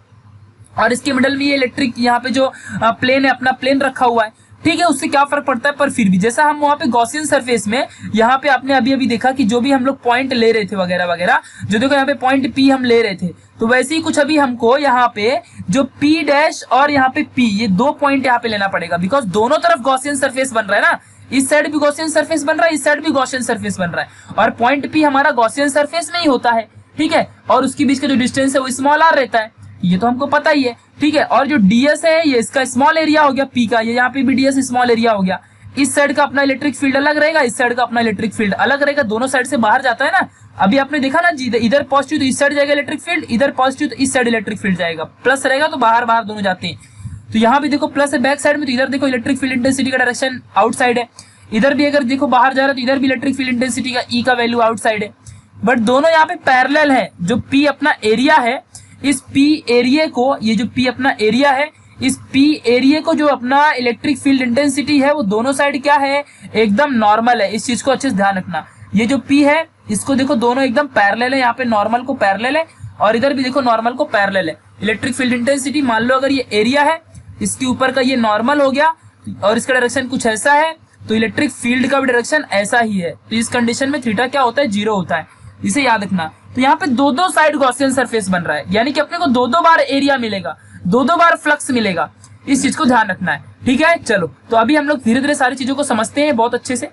और इसके मिडल में ये इलेक्ट्रिक यहाँ पे जो प्लेन है, अपना प्लेन रखा हुआ है, ठीक है। उससे क्या फर्क पड़ता है, पर फिर भी जैसा हम वहां पे गॉसियन सरफेस में, यहाँ पे आपने अभी अभी देखा कि जो भी हम लोग पॉइंट ले रहे थे वगैरह वगैरह, जो देखो यहाँ पे पॉइंट पी हम ले रहे थे, तो वैसे ही कुछ अभी हमको यहाँ पे जो पी डैश और यहाँ पे पी, ये 2 पॉइंट यहाँ पे लेना पड़ेगा। बिकॉज दोनों तरफ गॉसियन सरफेस बन रहा है ना, इस साइड भी गॉसियन सरफेस बन रहा है, इस साइड भी गॉसियन सरफेस बन रहा है, और पॉइंट पी हमारा गॉसियन सरफेस में ही होता है, ठीक है। और उसके बीच का जो डिस्टेंस है वो स्मॉल आर रहता है, ये तो हमको पता ही है, ठीक है। और जो ds है ये इसका स्मॉल एरिया हो गया p का, ये यहाँ पे भी ds स्मॉल एरिया हो गया। इस साइड का अपना इलेक्ट्रिक फील्ड अलग रहेगा, इस साइड का अपना इलेक्ट्रिक फील्ड अलग रहेगा, दोनों साइड से बाहर जाता है ना। अभी आपने देखा ना, इधर पॉजिटिव तो इस साइड जाएगा इलेक्ट्रिक फील्ड, इधर पॉजिटिव तो इस साइड इलेक्ट्रिक फील्ड जाएगा, प्लस रहेगा तो बाहर बाहर दोनों जाते हैं। तो यहाँ भी देखो प्लस है बैक साइड में, तो इधर देखो इलेक्ट्रिक फील्ड इंटेंसिटी का डायरेक्शन आउटसाइड है, इधर भी अगर देखो बाहर जा रहा है तो इधर भी इलेक्ट्रिक फील्ड इंटेंसिटी का ई का वैल्यू आउटसाइड है। बट दोनों यहाँ पे पैरेलल है। जो पी अपना एरिया है, इस पी एरिया को, ये जो पी अपना एरिया है, इस पी एरिया को जो अपना इलेक्ट्रिक फील्ड इंटेंसिटी है वो दोनों साइड क्या है, एकदम नॉर्मल है। इस चीज को अच्छे से ध्यान रखना। ये जो पी है इसको देखो दोनों एकदम पैरेलल है, यहाँ पे नॉर्मल को पैरेलल है और इधर भी देखो नॉर्मल को पैरेलल है। इलेक्ट्रिक फील्ड इंटेंसिटी मान लो अगर ये एरिया है, इसके ऊपर का ये नॉर्मल हो गया और इसका डायरेक्शन कुछ ऐसा है, तो इलेक्ट्रिक फील्ड का भी डायरेक्शन ऐसा ही है। तो इस कंडीशन में थीटा क्या होता है, 0 होता है, इसे याद रखना। तो यहाँ पे दो साइड गॉसियन सरफेस बन रहा है, यानी कि अपने को दो बार एरिया मिलेगा, दो बार फ्लक्स मिलेगा। इस चीज को ध्यान रखना है, ठीक है। चलो तो अभी हम लोग धीरे धीरे सारी चीजों को समझते हैं बहुत अच्छे से।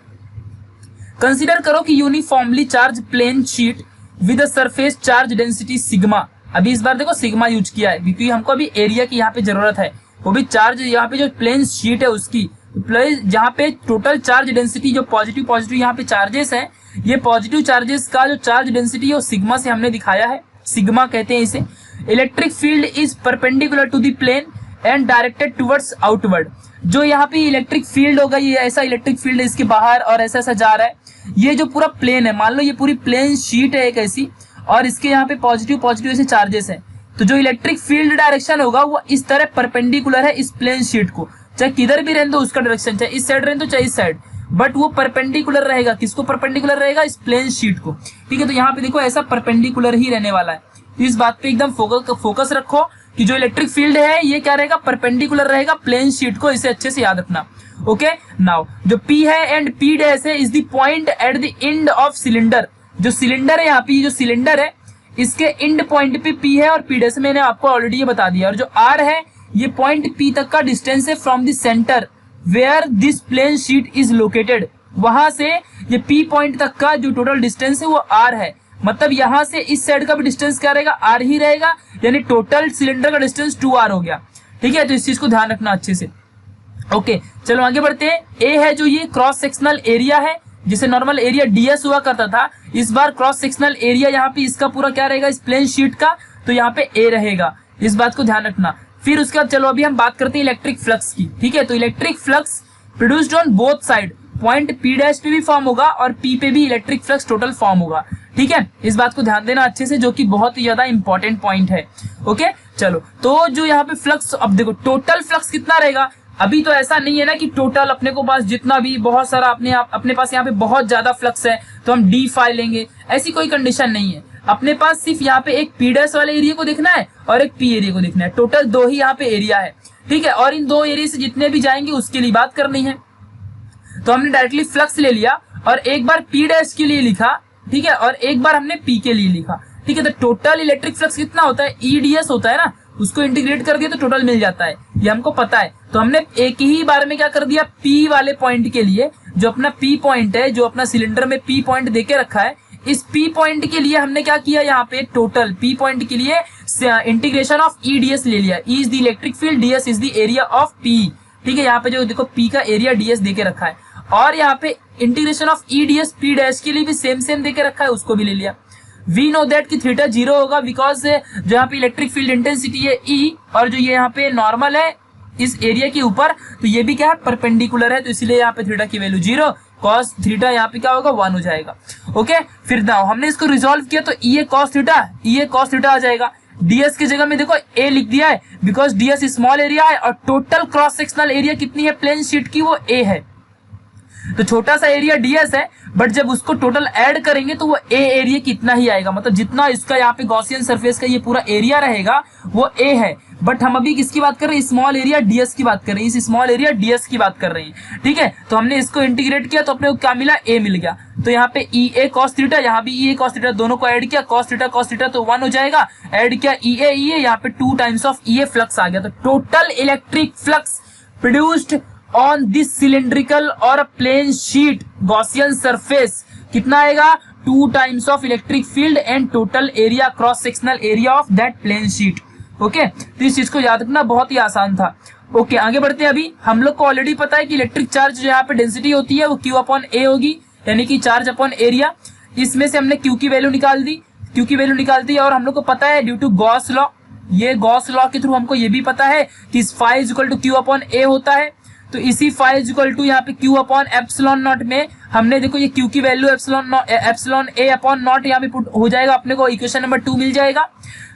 कंसीडर करो कि uniformly charge plane sheet with a surface charge density sigma. अभी इस बार देखो सिग्मा यूज किया है क्योंकि हमको अभी एरिया की यहाँ पे जरूरत है, वो भी चार्ज यहाँ पे जो प्लेन शीट है उसकी, जहाँ पे टोटल चार्ज डेंसिटी जो पॉजिटिव यहाँ पे चार्जेस है, ये पॉजिटिव चार्जेस का जो चार्ज डेंसिटी है वो सिग्मा से हमने दिखाया है, सिग्मा कहते हैं इसे। Electric field is perpendicular to the plane and directed towards outward. जो यहाँ पे इलेक्ट्रिक फील्ड होगा, ये ऐसा इलेक्ट्रिक फील्ड है इसके बाहर और ऐसा ऐसा जा रहा है। ये जो पूरा प्लेन है, मान लो ये पूरी प्लेन शीट है एक ऐसी, और इसके यहाँ पे पॉजिटिव ऐसे चार्जेस है, तो जो इलेक्ट्रिक फील्ड डायरेक्शन होगा वो इस तरह परपेंडिकुलर है इस प्लेन शीट को, चाहे किधर भी रहने दो उसका डायरेक्शन, चाहे इस साइड रहने दो चाहे इस साइड, बट वो परपेंडिकुलर रहेगा, किसको परपेंडिकुलर रहेगा? इस प्लेन शीट को। ठीक है, तो यहाँ पे देखो ऐसा परपेंडिकुलर ही रहने वाला है, तो इस बात पे एकदम फोकस रखो कि जो इलेक्ट्रिक फील्ड है ये क्या रहेगा? परपेंडिकुलर रहेगा प्लेन शीट को, इसे अच्छे से याद रखना। ओके, नाउ जो P है एंड P डैश है is the point at the end of cylinder. जो सिलेंडर है यहाँ पे, जो सिलेंडर है इसके एंड पॉइंट पे P है और P डैश मैंने आपको ऑलरेडी ये बता दिया। और जो R है ये पॉइंट P तक का डिस्टेंस है from the centre where this plane sheet is located. वहां से ये P पॉइंट तक का जो टोटल डिस्टेंस है वो R है, मतलब यहां से इस साइड का भी डिस्टेंस क्या रहेगा? R ही रहेगा, यानी टोटल सिलेंडर का डिस्टेंस 2R हो गया। ठीक है, तो इस चीज को ध्यान रखना अच्छे से। ओके, चलो आगे बढ़ते हैं। ए है जो ये क्रॉस सेक्शनल एरिया है, जिसे नॉर्मल एरिया DS हुआ करता था, इस बार क्रॉस सेक्शनल एरिया यहाँ पे इसका पूरा क्या रहेगा? इस प्लेन शीट का, तो यहाँ पे A रहेगा, इस बात को ध्यान रखना। फिर उसके बाद चलो अभी हम बात करते हैं इलेक्ट्रिक फ्लक्स की। ठीक है, तो electric flux produced on both side, point P dash पे भी फॉर्म होगा और P पे भी इलेक्ट्रिक फ्लक्स टोटल फॉर्म होगा। ठीक है, इस बात को ध्यान देना अच्छे से, जो कि बहुत ही ज्यादा इंपॉर्टेंट पॉइंट है। ओके, चलो तो जो यहाँ पे फ्लक्स, अब देखो टोटल फ्लक्स कितना रहेगा? अभी तो ऐसा नहीं है ना कि टोटल अपने को पास जितना भी बहुत सारा अपने पास यहाँ पे बहुत ज्यादा फ्लक्स है तो हम D फाई लेंगे, ऐसी कोई कंडीशन नहीं है। अपने पास सिर्फ यहाँ पे एक P डैश वाले एरिया को देखना है और एक P एरिया को देखना है, टोटल 2 ही यहाँ पे एरिया है। ठीक है, और इन 2 एरिया से जितने भी जाएंगे उसके लिए बात करनी है। तो हमने डायरेक्टली फ्लक्स ले लिया और एक बार P डैश के लिए लिखा, ठीक है, और एक बार हमने P के लिए लिखा। ठीक है, तो टोटल इलेक्ट्रिक फ्लक्स कितना होता है? EDS होता है ना, उसको इंटीग्रेट कर दिया तो टोटल मिल जाता है, ये हमको पता है। तो हमने एक ही बार में क्या कर दिया? P वाले पॉइंट के लिए, जो अपना P पॉइंट है, जो अपना सिलेंडर में P पॉइंट देके रखा है, इस P पॉइंट के लिए हमने क्या किया? यहाँ पे टोटल P पॉइंट के लिए इंटीग्रेशन ऑफ EDS ले लिया। E is the electric field, DS is the area of P। ठीक है, यहाँ पे जो देखो P का एरिया DS देके रखा है, और यहाँ पे integration of EDS P dash के लिए भी सेम देके रखा है, उसको भी ले लिया। वी नो दैट कि थीटा 0 होगा, बिकॉज जो यहाँ पे इलेक्ट्रिक फील्ड इंटेंसिटी है E, और जो ये यहाँ पे नॉर्मल है इस एरिया के ऊपर, तो ये भी क्या है? परपेंडिकुलर है, तो इसीलिए यहाँ पे थीटा की वैल्यू 0, कॉस थीटा यहाँ पे क्या होगा? 1 हो जाएगा। ओके, फिर नाउ हमने इसको रिजोल्व किया तो EA cos थीटा आ जाएगा। DS की जगह में देखो A लिख दिया है, बिकॉज DS स्मॉल एरिया है और टोटल क्रॉस सेक्शनल एरिया कितनी है प्लेन शीट की? वो A है। तो छोटा सा एरिया DS है, बट जब उसको टोटल ऐड करेंगे तो वो A एरिया कितना ही आएगा, मतलब जितना इसका यहाँ पे गॉसियन सरफेस का ये पूरा एरिया रहेगा वो A है। बट हम अभी किसकी बात कर रहे हैं? स्मॉल एरिया DS की बात कर रहे हैं, इस स्मॉल एरिया DS की बात कर रहे हैं। ठीक है, तो हमने इसको इंटीग्रेट किया तो अपने को क्या मिला? A मिल गया। तो यहाँ पे EA cos थीटा, यहाँ भी EA cos थीटा, दोनों को ऐड किया, cos थीटा तो 1 हो जाएगा, ऐड किया EA, यहाँ पे 2 टाइम्स ऑफ EA फ्लक्स आ गया। तो total electric flux produced on this cylindrical और प्लेन शीट गॉसियन सरफेस कितना आएगा? 2 times of electric field and total area, cross sectional area of that plane sheet. Okay, तो इस चीज को याद रखना, बहुत ही आसान था। ओके, आगे बढ़ते हैं। अभी हम लोग को ऑलरेडी पता है कि इलेक्ट्रिक चार्ज जो यहाँ पे डेंसिटी होती है वो Q/A होगी, यानी कि चार्ज अपॉन एरिया। इसमें से हमने Q की वैल्यू निकाल दी, और हम लोग को पता है ड्यू टू गॉस लॉ, ये गॉस लॉ के थ्रू हमको ये भी पता है कि phi is equal to Q/A होता है। तो इसी फाई इज इक्वल टू यहाँ पे Q/ε0 में हमने देखो ये Q की value epsilon A upon not यहाँ पे पुट हो जाएगा, अपने को इक्वेशन नंबर 2 मिल जाएगा।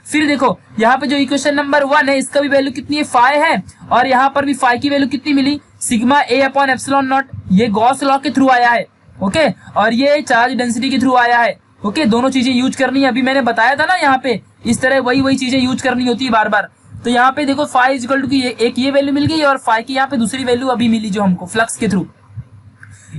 फिर देखो यहाँ पे जो इक्वेशन नंबर 1 है इसका भी वैल्यू कितनी है? फाई है, और यहाँ पर भी फाई की वैल्यू कितनी मिली? सिग्मा A अपॉन एप्सिलॉन0। ये गॉस लॉ के थ्रू आया है। ओके, और ये चार्ज डेंसिटी के थ्रू आया है। ओके, दोनों चीजें यूज करनी है, अभी मैंने बताया था ना, यहाँ पे इस तरह वही चीजें यूज करनी होती है बार बार। तो यहाँ पे देखो फाई इज इक्वल टू की एक ये वैल्यू मिल गई और फाई की यहाँ पे दूसरी वैल्यू अभी मिली जो हमको फ्लक्स के थ्रू।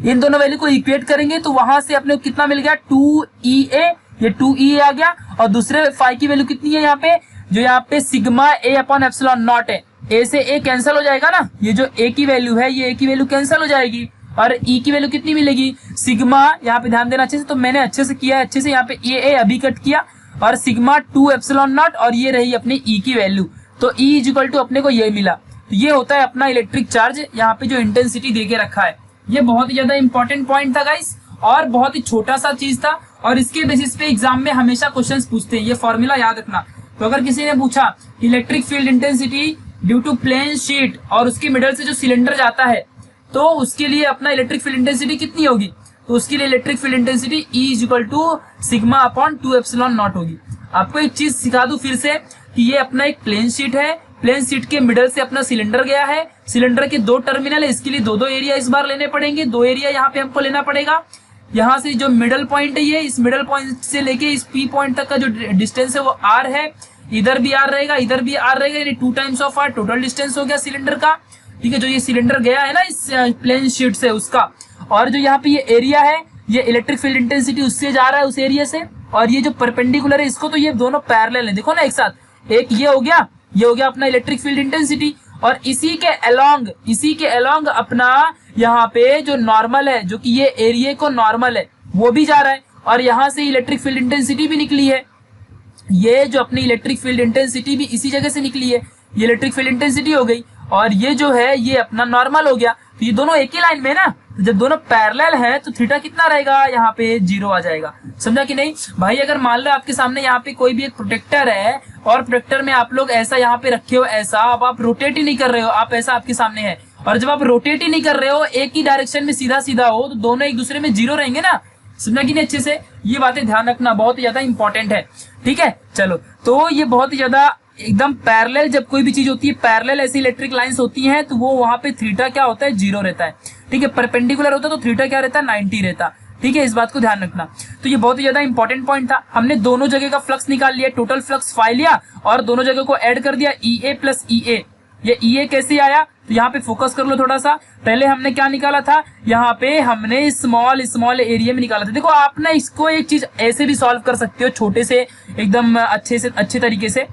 इन दोनों वैल्यू को इक्वेट करेंगे तो वहां से अपने को कितना मिल गया? 2EA, ये 2EA आ गया, और दूसरे फाई की वैल्यू कितनी है यहाँ पे? जो यहाँ पे सिग्मा A अपॉन एप्सिलॉन0 है, A से A कैंसिल हो जाएगा ना, ये जो A की वैल्यू है ये A की वैल्यू कैंसिल हो जाएगी, और E की वैल्यू कितनी मिलेगी? सिग्मा, यहाँ पे ध्यान देना अच्छे से, तो मैंने अच्छे से किया है, अच्छे से यहाँ पे A अभी कट किया, और सिग्मा 2 एप्सिलॉन0, और ये रही अपनी E की वैल्यू। तो E इज इक्वल टू अपने को ये मिला। तो ये होता है अपना इलेक्ट्रिक चार्ज, यहाँ पे जो इंटेंसिटी देके रखा है। ये बहुत ही ज्यादा इंपॉर्टेंट पॉइंट था गाइस, और बहुत ही छोटा सा चीज था, और इसके बेसिस पे एग्जाम में हमेशा क्वेश्चंस पूछते हैं। ये फॉर्मूला याद रखना। तो अगर किसी ने पूछा electric field intensity due to plane sheet और उसके मिडल से जो सिलेंडर जाता है, तो उसके लिए अपना इलेक्ट्रिक फील्ड इंटेंसिटी कितनी होगी? तो उसके लिए electric field intensity E is equal to sigma upon 2 epsilon होगी। आपको एक चीज सिखा दूं फिर से कि ये अपना एक प्लेन शीट है, प्लेन शीट के मिडल से अपना सिलेंडर गया है, सिलेंडर के दो टर्मिनल है, इसके लिए दो एरिया इस बार लेने पड़ेंगे, दो एरिया यहाँ पे हमको लेना पड़ेगा। यहाँ से जो मिडल पॉइंट है ये, इस मिडल पॉइंट से लेके इस पी पॉइंट तक का जो डिस्टेंस है वो आर है, इधर भी आर रहेगा, इधर भी आर रहेगा, यानी 2 times of R total distance हो गया सिलेंडर का। ठीक है, जो ये सिलेंडर गया है ना इस प्लेन शीट से उसका, और जो यहाँ पे ये एरिया है, ये इलेक्ट्रिक फील्ड इंटेंसिटी उससे जा रहा है उस एरिया से, और ये जो परपेंडिकुलर है इसको, तो ये दोनों पैरेलल है, देखो ना एक साथ, एक ये हो गया अपना इलेक्ट्रिक फील्ड इंटेंसिटी, और इसी के अलोंग अपना यहाँ पे जो नॉर्मल है, जो कि ये एरिया को नॉर्मल है वो भी जा रहा है, और यहाँ से इलेक्ट्रिक फील्ड इंटेंसिटी भी निकली है, ये जो अपनी इलेक्ट्रिक फील्ड इंटेंसिटी भी इसी जगह से निकली है, ये इलेक्ट्रिक फील्ड इंटेंसिटी हो गई, और ये जो है ये अपना नॉर्मल हो गया। तो ये दोनों एक ही लाइन में ना, तो जब दोनों पैरेलल है तो थीटा कितना रहेगा, यहाँ पे 0 आ जाएगा। समझा कि नहीं भाई? अगर मान लो आपके सामने यहाँ पे कोई भी एक प्रोटेक्टर है, और प्रोटेक्टर में आप लोग ऐसा यहाँ पे रखे हो, ऐसा, अब आप रोटेट ही नहीं कर रहे हो, आप ऐसा आपके सामने है, और जब आप रोटेट ही नहीं कर रहे हो, एक ही डायरेक्शन में सीधा सीधा हो, तो दोनों एक दूसरे में 0 रहेंगे ना। समझा कि नहीं अच्छे से? ये बातें ध्यान रखना, बहुत ही ज्यादा इंपॉर्टेंट है। ठीक है, चलो, तो ये बहुत ही ज्यादा एकदम पैरेलल, जब कोई भी चीज होती है पैरेलल ऐसी इलेक्ट्रिक लाइंस होती हैं, तो वो वहां पे थीटा क्या होता है, 0 रहता है। ठीक है, परपेंडिकुलर होता है तो थीटा क्या रहता है, 90 रहता। ठीक है, इस बात को ध्यान रखना। तो ये बहुत ही ज्यादा इंपॉर्टेंट पॉइंट था। हमने दोनों जगह का फ्लक्स निकाल लिया, टोटल फ्लक्स फाई लिया, और दोनों जगह को ऐड कर दिया, EA प्लस EA। ये EA कैसे आया, तो यहाँ पे फोकस कर लो थोड़ा सा। पहले हमने क्या निकाला था, यहाँ पे हमने स्मॉल एरिया में निकाला था। देखो, आप ना इसको एक चीज ऐसे भी सॉल्व कर सकते हो, छोटे से एकदम अच्छे तरीके से।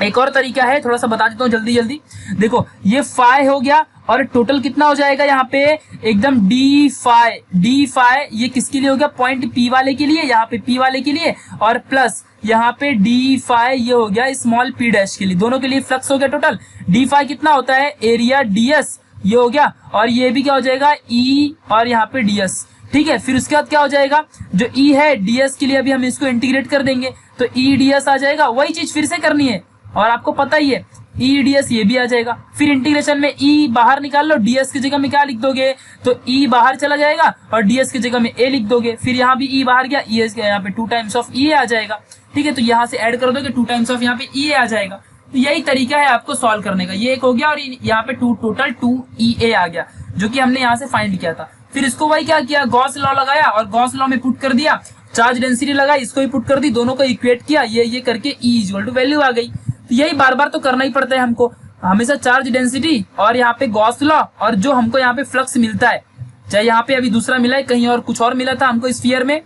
एक और तरीका है, थोड़ा सा बता देता हूँ जल्दी। देखो, ये फाई हो गया, और टोटल कितना हो जाएगा यहाँ पे, एकदम डी फाई, ये किसके लिए हो गया, पॉइंट P वाले के लिए, यहाँ पे P वाले के लिए, और प्लस यहाँ पे डी फाई ये हो गया स्मॉल p डैश के लिए, दोनों के लिए फ्लक्स हो गया टोटल। डी फाई कितना होता है, एरिया ds ये हो गया, और ये भी क्या हो जाएगा, E, और यहाँ पे ds। ठीक है, फिर उसके बाद क्या हो जाएगा, जो E है ds के लिए अभी हम इसको इंटीग्रेट कर देंगे, तो E ds आ जाएगा। वही चीज फिर से करनी है, और आपको पता ही है E ds ये भी आ जाएगा। फिर इंटीग्रेशन में E बाहर निकाल लो, ds की जगह में क्या लिख दोगे, तो E बाहर चला जाएगा, और ds की जगह में A लिख दोगे। फिर यहाँ भी E बाहर गया, E यहाँ पे 2 टाइम्स ऑफ EA आ जाएगा। ठीक है, तो यहाँ से ऐड कर दोगे, 2 टाइम्स ऑफ यहाँ पे EA आ जाएगा। तो यही तरीका है आपको सॉल्व करने का। ये एक हो गया, और यहाँ पे टोटल 2 EA आ गया, जो कि हमने यहाँ से फाइंड किया था। फिर इसको वही क्या किया, गॉस लॉ लगाया, और गॉस लॉ में पुट कर दिया, चार्ज डेंसिटी लगाई, इसको भी पुट कर दी, दोनों को इक्वेट किया, ये करके E इक्वल टू वैल्यू आ गई। तो यही बार बार तो करना ही पड़ता है हमको, हमेशा चार्ज डेंसिटी और यहाँ पे गॉस लॉ, और जो हमको यहाँ पे फ्लक्स मिलता है, चाहे यहाँ पे अभी दूसरा मिला है, कहीं और कुछ और मिला था हमको स्फीयर में,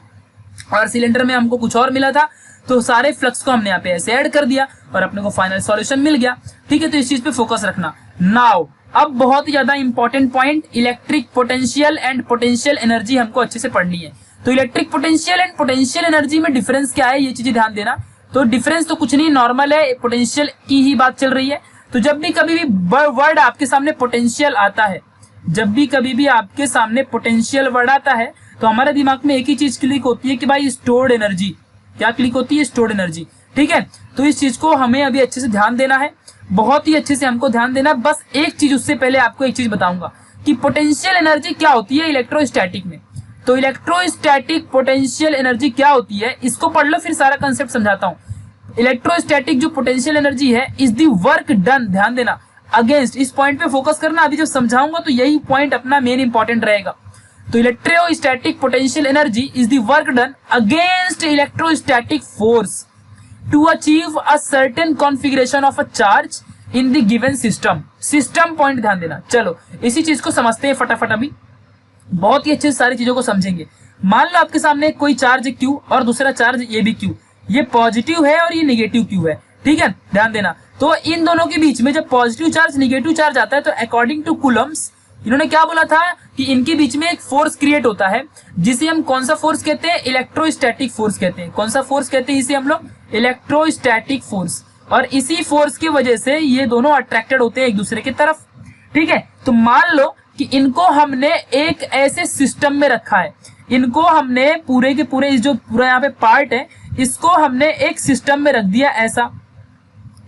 और सिलेंडर में हमको कुछ और मिला था, तो सारे फ्लक्स को हमने यहाँ पे ऐसे ऐड कर दिया, और अपने को फाइनल सॉल्यूशन मिल गया। ठीक है, तो इस चीज पे फोकस रखना। नाउ अब बहुत ही ज्यादा important point, electric potential and potential energy हमको अच्छे से पढ़नी है। तो electric potential and potential energy में डिफरेंस क्या है, ये चीजें ध्यान देना। तो डिफरेंस तो कुछ नहीं, नॉर्मल है, पोटेंशियल की ही बात चल रही है। तो जब भी कभी भी वर्ड आपके सामने पोटेंशियल आता है, जब भी कभी भी आपके सामने पोटेंशियल वर्ड आता है, तो हमारे दिमाग में एक ही चीज क्लिक होती है कि भाई स्टोर्ड एनर्जी। क्या क्लिक होती है, स्टोर्ड एनर्जी। ठीक है, तो इस चीज को हमें अभी अच्छे से ध्यान देना है, बहुत ही अच्छे से हमको ध्यान देना। बस एक चीज, उससे पहले आपको एक चीज बताऊंगा कि पोटेंशियल एनर्जी क्या होती है इलेक्ट्रोस्टैटिक में। तो इलेक्ट्रोस्टैटिक पोटेंशियल एनर्जी क्या होती है, इसको पढ़ लो, फिर सारा कंसेप्ट समझाता हूँ। इलेक्ट्रोस्टैटिक जो पोटेंशियल एनर्जी है, इज द वर्क डन, ध्यान देना, अगेंस्ट, इस पॉइंट पे फोकस करना। अभी जब समझाऊंगा तो यही पॉइंट अपना मेन इंपॉर्टेंट रहेगा। तो electrostatic potential energy is the work done against electrostatic force to achieve a certain configuration of a charge in the given system. System point ध्यान देना। चलो इसी चीज को समझते हैं फटाफट, अभी बहुत ही अच्छे से सारी चीजों को समझेंगे। मान लो आपके सामने कोई चार्ज Q और दूसरा चार्ज ये भी Q, ये पॉजिटिव है और ये नेगेटिव Q है। ठीक है, ध्यान देना। तो इन दोनों के बीच में जब पॉजिटिव चार्ज नेगेटिव चार्ज आता है, तो अकॉर्डिंग टू कूलम्स, इन्होंने क्या बोला था कि इनके बीच में एक फोर्स क्रिएट होता है, जिसे हम कौन सा फोर्स कहते हैं, इलेक्ट्रोस्टैटिक फोर्स कहते हैं। कौन सा फोर्स कहते हैं इसे हम लोग, इलेक्ट्रोस्टैटिक फोर्स। और इसी फोर्स की वजह से ये दोनों अट्रैक्टेड होते हैं एक दूसरे की तरफ। ठीक है, तो मान लो कि इनको हमने एक ऐसे सिस्टम में रखा है, इनको हमने पूरे के पूरे, इस जो पूरा यहाँ पे पार्ट है, इसको हमने एक सिस्टम में रख दिया ऐसा।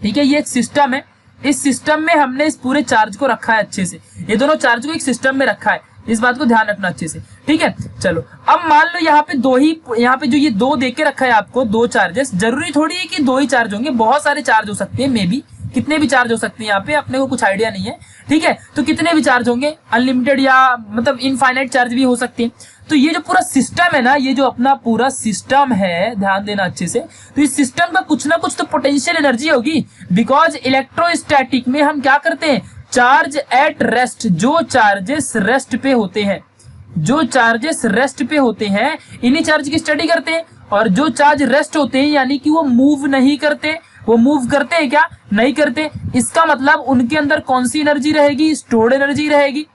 ठीक है, ये एक सिस्टम है, इस सिस्टम में हमने इस पूरे चार्ज को रखा है अच्छे से, ये दोनों चार्ज को एक सिस्टम में रखा है, इस बात को ध्यान रखना अच्छे से। ठीक है, चलो अब मान लो यहाँ पे यहाँ पे जो ये 2 दे के रखा है आपको, 2 चार्जेस, जरूरी थोड़ी है कि 2 ही चार्ज होंगे, बहुत सारे चार्ज हो सकते हैं मे बी, कितने भी चार्ज हो सकते हैं यहाँ पे, अपने को कुछ आइडिया नहीं है, ठीक है। तो कितने भी चार्ज होंगे, अनलिमिटेड या मतलब इनफाइनाइट चार्ज भी हो सकते हैं। तो ये जो पूरा सिस्टम है ना, ये जो अपना पूरा सिस्टम है, ध्यान देना अच्छे से, तो इस सिस्टम का कुछ ना कुछ तो पोटेंशियल एनर्जी होगी, बिकॉज इलेक्ट्रोस्टैटिक में हम क्या करते हैं, चार्ज एट रेस्ट, जो चार्जेस रेस्ट पे होते हैं, जो चार्जेस रेस्ट पे होते हैं इन्हीं चार्ज की स्टडी करते हैं। और जो चार्ज रेस्ट होते हैं यानी कि वो मूव नहीं करते, वो मूव करते हैं क्या, नहीं करते, इसका मतलब उनके अंदर कौन सी एनर्जी रहेगी, स्टोर्ड एनर्जी रहेगी,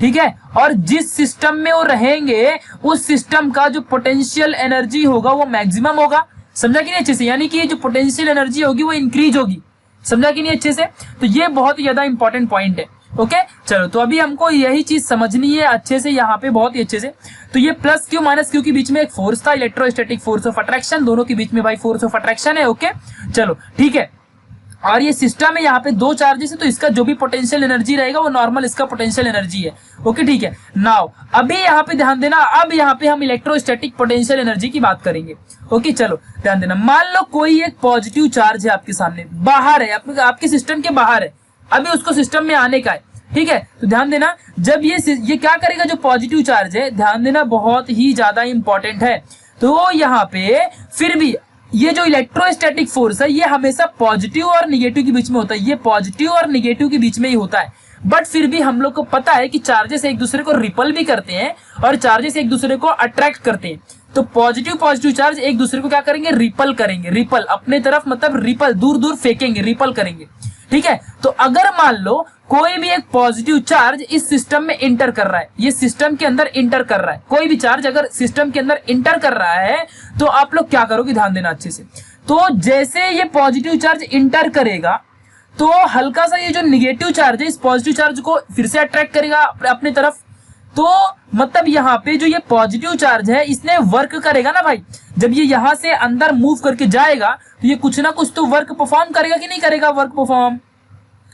ठीक है। और जिस सिस्टम में वो रहेंगे उस सिस्टम का जो पोटेंशियल एनर्जी होगा वो मैक्सिमम होगा, समझा कि नहीं अच्छे से, यानी कि जो पोटेंशियल एनर्जी होगी वो इंक्रीज होगी, समझा कि नहीं अच्छे से। तो ये बहुत ही ज्यादा इंपॉर्टेंट पॉइंट है, ओके। चलो तो अभी हमको यही चीज समझनी है अच्छे से यहाँ पे, बहुत ही अच्छे से। तो ये प्लस क्यू माइनस क्यू के बीच में एक फोर्स था, इलेक्ट्रोस्टैटिक फोर्स ऑफ अट्रैक्शन, दोनों के बीच में भाई फोर्स ऑफ अट्रैक्शन है, ओके। चलो ठीक है, और ये सिस्टम है, यहाँ पे दो चार्जेस है, तो इसका जो भी पोटेंशियल एनर्जी रहेगा वो नॉर्मल इसका पोटेंशियल एनर्जी है, ओके ठीक है। नाउ अभी यहाँ पे ध्यान देना, अब यहाँ पे हम इलेक्ट्रोस्टैटिक पोटेंशियल एनर्जी की बात करेंगे, ओके। चलो ध्यान देना, मान लो कोई एक पॉजिटिव चार्ज है आपके सामने, बाहर है, आपके सिस्टम के बाहर है, अभी उसको सिस्टम में आने का है, ठीक है। तो ध्यान देना, जब ये क्या करेगा, जो पॉजिटिव चार्ज है, ध्यान देना बहुत ही ज्यादा इंपॉर्टेंट है। तो यहाँ पे फिर भी ये जो इलेक्ट्रोस्टैटिक फोर्स है ये हमेशा पॉजिटिव और निगेटिव के बीच में होता है, ये पॉजिटिव और निगेटिव के बीच में ही होता है। बट फिर भी हम लोग को पता है कि चार्जेस एक दूसरे को रिपल भी करते हैं और चार्जेस एक दूसरे को अट्रैक्ट करते हैं। तो पॉजिटिव चार्ज एक दूसरे को क्या करेंगे, रिपल करेंगे, रिपल अपने तरफ, मतलब रिपल दूर दूर फेंकेंगे, रिपल करेंगे, ठीक है। तो अगर मान लो कोई भी एक पॉजिटिव चार्ज इस सिस्टम में इंटर कर रहा है, ये सिस्टम के अंदर इंटर कर रहा है, कोई भी चार्ज अगर सिस्टम के अंदर इंटर कर रहा है तो आप लोग क्या करोगे, ध्यान देना अच्छे से। तो जैसे ये पॉजिटिव चार्ज इंटर करेगा तो हल्का सा ये जो निगेटिव चार्ज है इस पॉजिटिव चार्ज को फिर से अट्रैक्ट करेगा अपने तरफ। तो मतलब यहाँ पे जो ये पॉजिटिव चार्ज है इसने वर्क करेगा ना भाई, जब ये यहाँ से अंदर मूव करके जाएगा तो ये कुछ ना कुछ तो वर्क परफॉर्म करेगा कि नहीं करेगा, वर्क परफॉर्म,